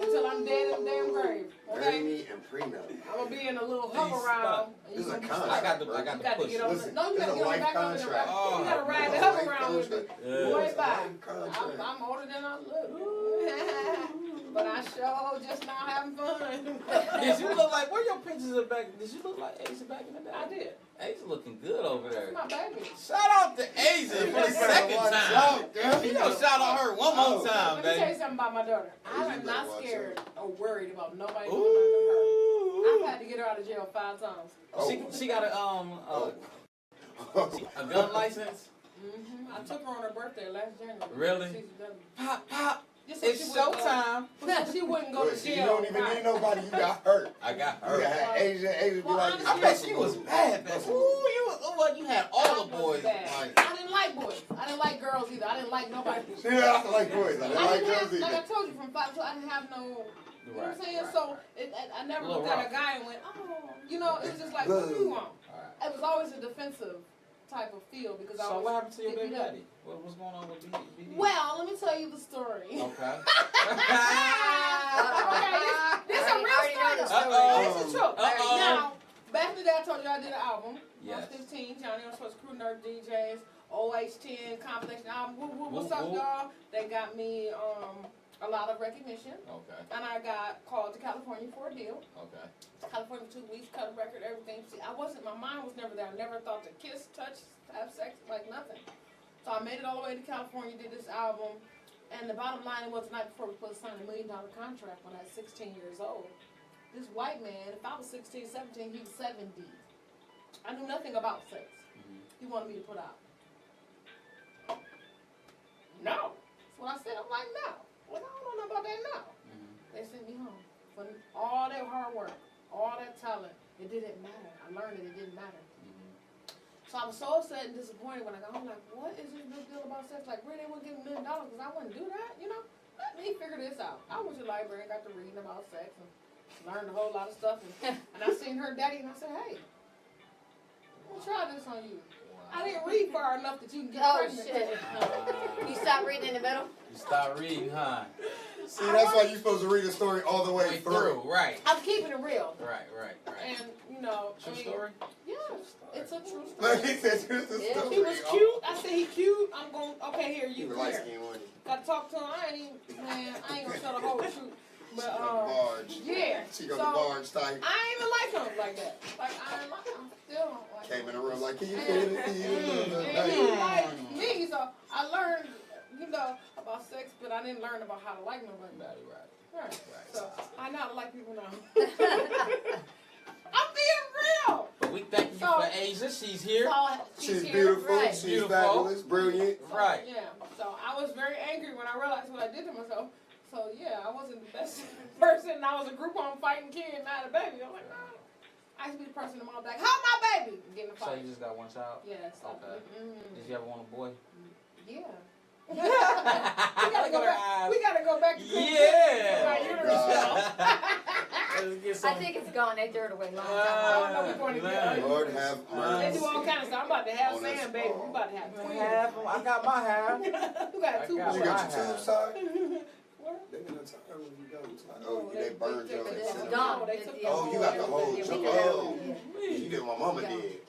until I'm dead in the damn grave. Marry Okay? me and prenup. I'm gonna be in a little Please hover round. and This is you a gonna be contract. I got stuck. the You got to push. get on. Listen, No, you this gotta is get a on the life back of it. contract. Oh, You gotta ride the This is a hover life round with me. contract. Yeah. Boy, It's a bye. life contract. I'm older than I look. But I sure just now having fun. Did you look like, where your pictures of back? Did you look like Asia back in the day? I did. Asia looking good over there. That's my baby. Shout out to Asia for the second time. You know, shout out her one more time, Let me tell you baby. something about my daughter. I Asian am not better watch scared or worried about nobody doing Ooh. nothing to her. I've had to get her out of jail 5 times. She got a gun license. I took her on her birthday last January. Really? She's done. Pop, pop. Just so It's she wouldn't go- showtime. so she wouldn't go to Listen, jail. you don't even need nobody. You got hurt. I got You her. got Asia be Well, like, honestly, I bet she was bad, man. Ooh, you had all the boys. Bad. Like, I didn't like boys. I didn't like girls either. I didn't like nobody. yeah, I like boys. I I didn't like didn't have, girls like I either. told you, from 5 to I didn't have no. You know what I'm saying? Right, So I never Little looked at rough. a guy and went, oh, you know, it was just like, what do you want? Alright. It was always a defensive type of feel because I So was. what happened to your get baby beat up. daddy? What's going on with BD? Well, let me tell you the story. Okay. Okay, this is a real I already know the story. story. Uh-oh. This is true. Uh-oh. Now, back in the day, I told you I did an album. Yes. I was 15, Johnny on Sports Crew, Nerd DJs, OH10 compilation album. What's up, Woo, woo. y'all? They got me a lot of recognition, Okay. and I got called to California for a deal. Okay. California for 2 weeks, cut a record, everything. See, my mind was never there. I never thought to kiss, touch, have sex, like nothing. So I made it all the way to California, did this album, and the bottom line was the night before we were supposed to sign $1 million contract when I was 16 years old. This white man, if I was 16, 17, he was 70. I knew nothing about sex. He wanted me to put out. No. That's what I said. I'm like, no. Well, I don't know nothing about that now. They sent me home. For all that hard work, all that talent, it didn't matter. I learned that it didn't matter. So I was so upset and disappointed when I got home. Like, what is this big deal about sex? Like, really, they wouldn't give me $1 million because I wouldn't do that, you know? Let me figure this out. I went to the library and got to reading about sex and learned a whole lot of stuff. And I seen her daddy and I said, hey, I'm gonna try this on you. I didn't read far enough that you can get Oh pregnant. shit. You stop reading in the middle? You start reading, huh? See, that's why you're supposed to read the story all the way through. Right. I'm keeping it real. Right. And, you know, True I mean, story? yeah, it's a true Look, story. he said, here's the Yeah. story. He was cute. I said he cute. I'm going, okay, here, He you was here. light-skinned, wasn't he? Got to talk to him. I ain't gonna tell the whole truth. She But, got the barge. yeah. She got So, the barge type. I ain't even like him like that. Like, I ain't like him. Still don't like Came him. in the room like, can you And, feel it? Can you feel it? and he liked me, so I learned, you know, about sex, but I didn't learn about how to like nobody. Right. So, I know how to like people now. I'm being real. But we thank you So- for Asia. She's here. So, She's here. beautiful. Right. She's Beautiful. fabulous. Brilliant. Right. Yeah. So I was very angry when I realized what I did to myself. So yeah, I wasn't the best person. I was a group home fighting kid, not a baby. I'm like, no. I used to be the person in the mom like, how my baby? Getting a So fight. you just got one child? Yeah. So, Okay. Did you ever want a boy? Yeah. we gotta go back. We gotta go back to Yeah. my Oh, uterus God. now. Let's get I some. think it's gone. They threw it away long time I don't ago. know which one to get. Lord have They mercy. do all kind of stuff. I'm about to have Oh, that's Sam, baby. all. We about to have twins. I got my half. You got I two got You boys. got your tubes tied? What? They got a tie when you go. It's like, oh, they burned your But They this took is it. gone. They took Yeah, Oh, you got the whole yeah, we chunk. can have Oh. it, yeah. You did what my mama Yeah. did.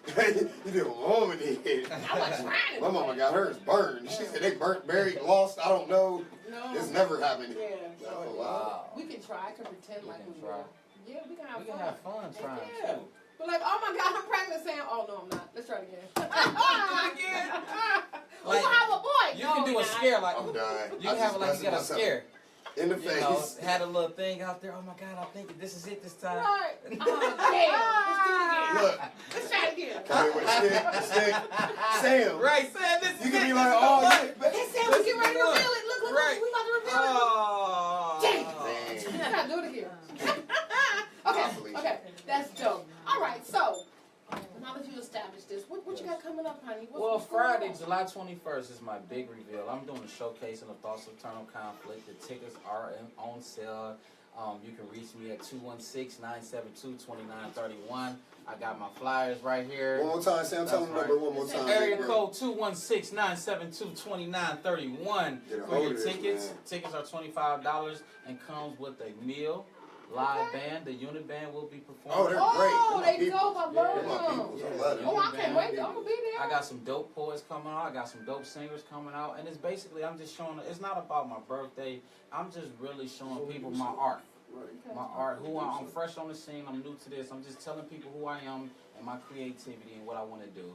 You did what my mama did. I was trying to. My mama got hers burned. She said they burnt, buried, lost. I don't know. No. It's never happened. Yeah. Oh, wow. We can try. I can pretend We like can we try. were. Yeah, we can have We fun. can have fun trying Yeah. too. But like, oh my God, I'm pregnant, Sam. Oh no, I'm not. Let's try it again. Again? We're gonna have a boy. You No, can do we're a not. scare like I'm done. you can have it like you got a scare. In the You know, face. had a little thing out there. Oh my God, I think this is it this time. Right. Oh, damn. Let's do it again. Look, Let's try it again. come here with stick. Sam. Right, Sam, this is You can it. be This like, is oh, the yeah. one. but- Hey, Sam, we get ready to reveal it. Look, Right. we about to reveal it. Oh. Let's try to do it again. Okay, that's dope. All right, so now that you established this, what you got coming up, honey? Well, what's going Friday, on? July 21st is my big reveal. I'm doing a showcase in the Thoughts of Eternal Conflict. The tickets are on sale. You can reach me at 216-972-2931. I got my flyers right here. One more time, Sam. Tell them the number one more time. Area bro. code 216-972-2931 Get a for hold your of this, tickets. man. Tickets are $25 and comes with a meal. Live band, the unit band will be performing. Oh, they're great. Oh, They're my they people. go. I love They're my them. people. I love them. Oh, I can't wait. I'm gonna be there. I got some dope poets coming out. I got some dope singers coming out, and it's basically I'm just showing. It's not about my birthday. I'm just really showing people my art. My art, I'm fresh on the scene. I'm new to this. I'm just telling people who I am and my creativity and what I want to do.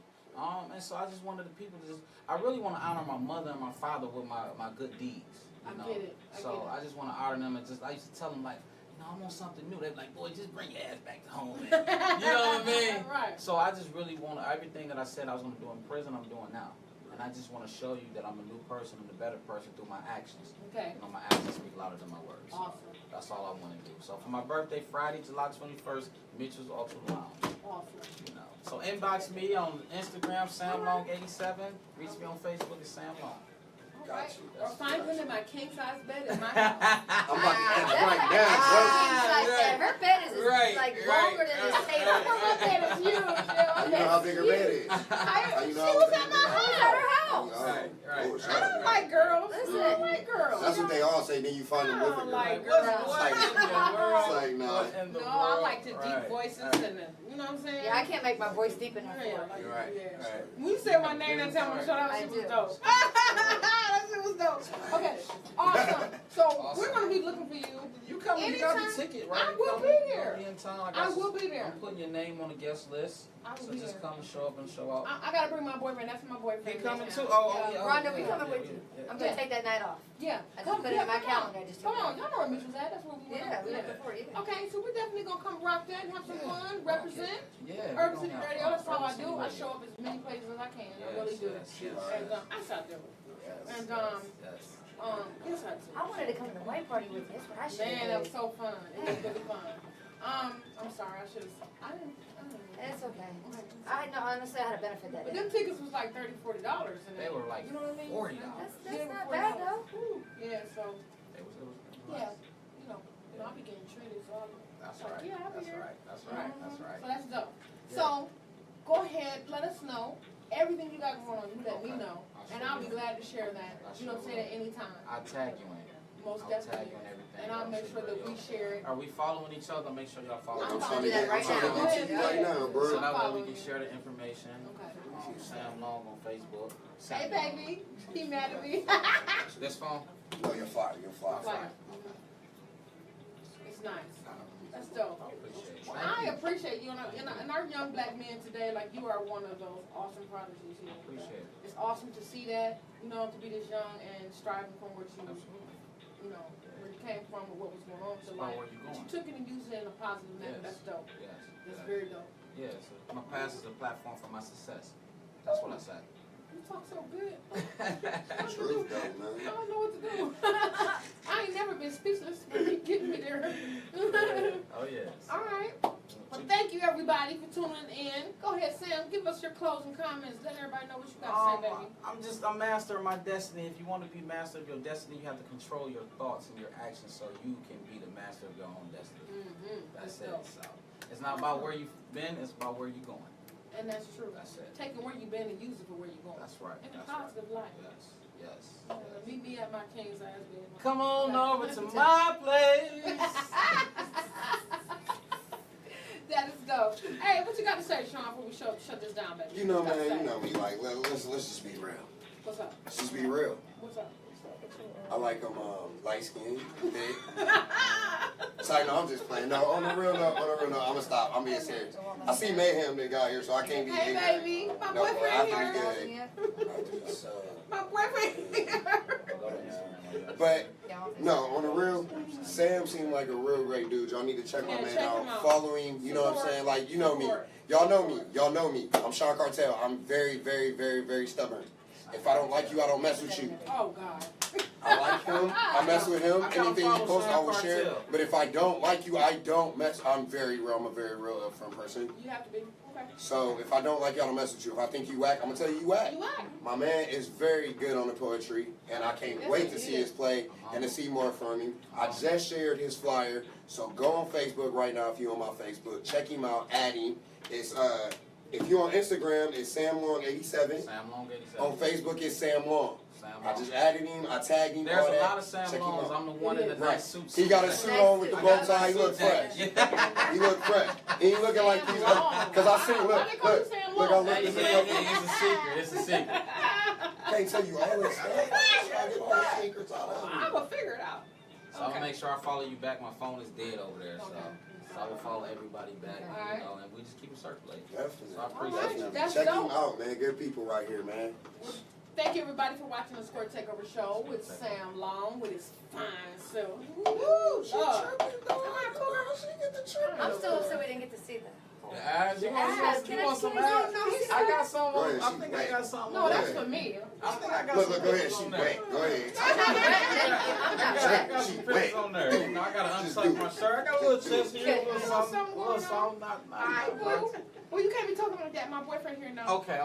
And so I just wanted the people to I really want to honor my mother and my father with my good deeds. You know? I get it. So I just want to honor them and I used to tell them like, I want something new. They're like, boy, just bring your ass back to home, man. You know what I mean? Right. So I just really want everything that I said I was going to do in prison, I'm doing now. And I just want to show you that I'm a new person and a better person through my actions. Okay. My actions speak louder than my words. Awesome. That's all I want to do. So for my birthday, Friday, July 21st, Mitchell's Ultra Lounge. Awesome. You know. So inbox me on Instagram, SamLong87. Reach me on Facebook at Sam Long. Got you. Or find him in my king size bed in my house. I'm about to add That's right like down, bro. like that. Her bed is Right, like right, longer than this right, table. Her bed is huge. How you know how big her bed is? How you know She how was big at her my bed Who's is? at her house? Right, right, Oh, right. I don't like girls. I Listen. don't like girls. That's what they all say. Then you find them with I a girl. don't like What, girls. what in the world? It's like, nah. What in the No, I world? like the deep Right, voices right. and the, you know what I'm saying? Yeah, I can't make my voice deep enough for Yeah, it. like, Right, yeah. right. When you said my name that time, I shut up. I She was do. dope. That shit was dope. Okay, awesome. So Awesome. we're gonna be looking for you. You come you got the Anytime. ticket, right? I You will come, be you there. gonna be in town. I will be there. I'm putting your name on the guest list. I will So be just there. come and show up and show out. I gotta bring my boyfriend. That's my boyfriend. He coming next too? time. Oh, yeah. Rhonda, we yeah, coming yeah, with you. yeah. I'm gonna take that night off. Yeah. I just put it in my come on. calendar. I just took Come it on, out. y'all know where Mitchell's at. That's where we went. Yeah, we went before you. Okay, so we're definitely gonna come rock that and have some fun, represent. Yeah. we Urban gonna City have Radio, fun. that's all I Urban do. City I Radio. show up as many places as I can. I Yes, really do. yes, yes. And I shall do it. Yes, And, yes. Yes I do. I wanted to come to the white party with you. That's what I should Man, that have was so fun. It was really fun. I'm sorry, I should have. I didn't. It's okay. I know, honestly, I had a benefit that But day. them tickets was like $30-$40. And They were like you know what I mean? $40. That's not bad though. Whew. Yeah, so It was yeah, you know, I'll be getting treated. So That's Like, right. yeah, I'll be That's here. right. That's right. That's right. So that's dope. Yeah. So go ahead, let us know everything you got going on. You let me Okay. know, I and sure I'll be will. glad to share that. I You know, sure say that anytime. I'll tag you in. Most I'll tag definitely. you in everything. And I'll make sure that we share it. Are we following each other? Make sure y'all follow I'm each trying other. to get, I'm trying to now. get to you right now, So bro. that way we Following can you. share the information. Okay. Sam Long on Facebook. Sam Hey, Long. baby. He mad at me. This phone? No, you're fire. You're fire. Fire. It's nice. That's dope. I appreciate it. Well, Thank I you. appreciate you, and our young black men today, like you are one of those awesome prodigies here. Appreciate it. It's awesome to see that, you know, to be this young and striving from what you, Absolutely. you know, where you came from and what was going on It's to about life. where you But you going. took it and used it in a positive manner. Yes. That's dope. Yes. That's yes. very dope. Yes. My past is a platform for my success. That's what I said. You talk so good. Truth, though, I man. don't know what to do. I ain't never been speechless, but you getting me there. Oh yes. All right. Well, thank you everybody for tuning in. Go ahead, Sam. Give us your closing comments. Let everybody know what you got to say, baby. I'm master of my destiny. If you want to be master of your destiny, you have to control your thoughts and your actions so you can be the master of your own destiny. That's it. dope. So it's not about where you've been, it's about where you're going. And that's true. That's it. Taking where you've been and use it for where you're going. That's right. In a That's right. positive light. Yes. Yes. Meet me at my king's ass bed. Come on over to my place. That is dope. Hey, what you got to say, Sean, before we shut this down, baby? You know, What you got to man. You say? know me. Like, let's just be real. What's up? Let's just be real. What's up? I like them light skinned, thick. Sorry, no, I'm just playing. No, on the real note, I'm gonna stop. I'm being serious. I see Mayhem that got here, so I can't be Hey, ignorant. baby. My No, boyfriend I here. think that. My boyfriend here. But no, on the real, Sam seemed like a real great dude. Y'all need to check my Yeah, man check out. him out. Follow him. You know what I'm saying? Like, you know me. Y'all know me. Y'all know me. I'm Sean Cartel. I'm very, very, very, very stubborn. If I don't like you, I don't mess with you. Oh, God. I like him. I mess with him. I gotta Anything he follow posts, I Sean will share. Cartel. But if I don't like you, I don't mess. I'm very real. I'm a very real upfront person. You have to be. Okay. So if I don't like you, I don't mess with you. If I think you whack, I'm gonna tell you you whack. You are. My man is very good on the poetry, and I can't Yes, wait he to see is. his play and to see more from him. I just shared his flyer, so go on Facebook right now if you're on my Facebook. Check him out, add him, It's if you're on Instagram, it's SamLong87. Sam Long 87. On Facebook, it's Sam Long. Sam I Long. just added him. I tagged him. There's all a that. lot of Sam Check him Longs. out. I'm the one in the Right. nice suit. He got a suit on with the I bow got tie. He a look suit fresh. jacket. He look fresh. He ain't looking like he's because I seen Why they call you look. Sam Look, I Long? looked Hey, at yeah, him. it's a secret. It's a secret. Can't tell you all this stuff. I get all the secrets out of him. I will figure it out. So I'm gonna make sure I follow you back. My phone is dead over there, so I will follow everybody back, Alright. you know, and we just keep it circulating. Definitely. So I appreciate you. That's Check him dope. out, man. Good people right here, man. Thank you everybody for watching the Squirt Takeover show with Sam Long with his fine self. Woo, Lord. I'm still upset we didn't get to see that. The ads, you want Ads, some? can You I want some see ads? no, he's I got some. Go ahead, I she think I wet. got something. No, on that's there. for me. I think I got Look, some go ahead. pictures She on there. wet. Go ahead. I'm not wet, thank you. I'm not I wet. got some She pictures wet. on there. You know, I gotta Just untuck do my it. shirt. I got a little chest here, a little Just something, something a little going on. something. Not Alright, boo. Well, you can't be talking like that. My boyfriend here knows. Okay.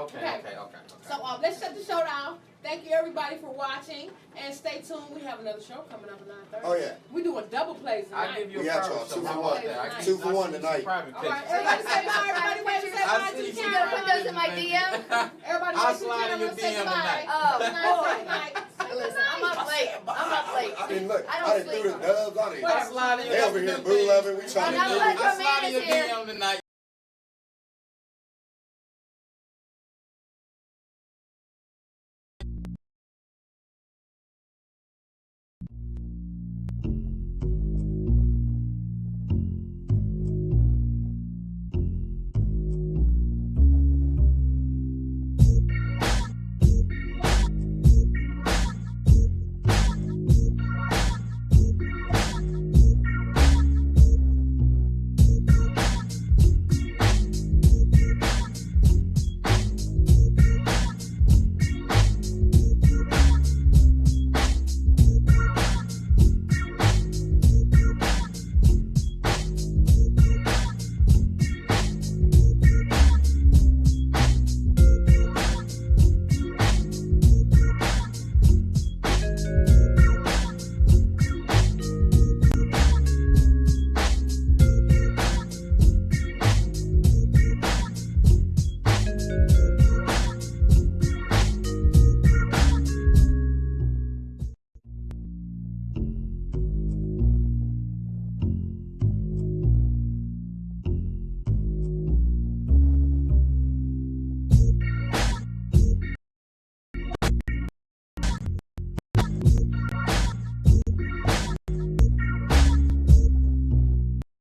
So let's shut the show down. Thank you everybody for watching, and stay tuned. We have another show coming up at 9:30. Oh yeah. We doing double plays I tonight. give you a We got private y'all, show. 2 for How 1. about that? I 2 can- for I 1 can use tonight. Private All right, pictures. everybody say bye. Everybody wave and say I bye see to you. the You gonna put camera. those in my DM? Everybody I'll wave to the slide in camera. your Say DM goodbye. tonight. Oh, Good night, say goodnight. Say listen, I'm up late. I'm up late. I didn't look. I I don't done threw the sleep. dubs out of I here. slide in They over here boo loving. We I'm trying not to like do your I slide man in is your here. DM tonight.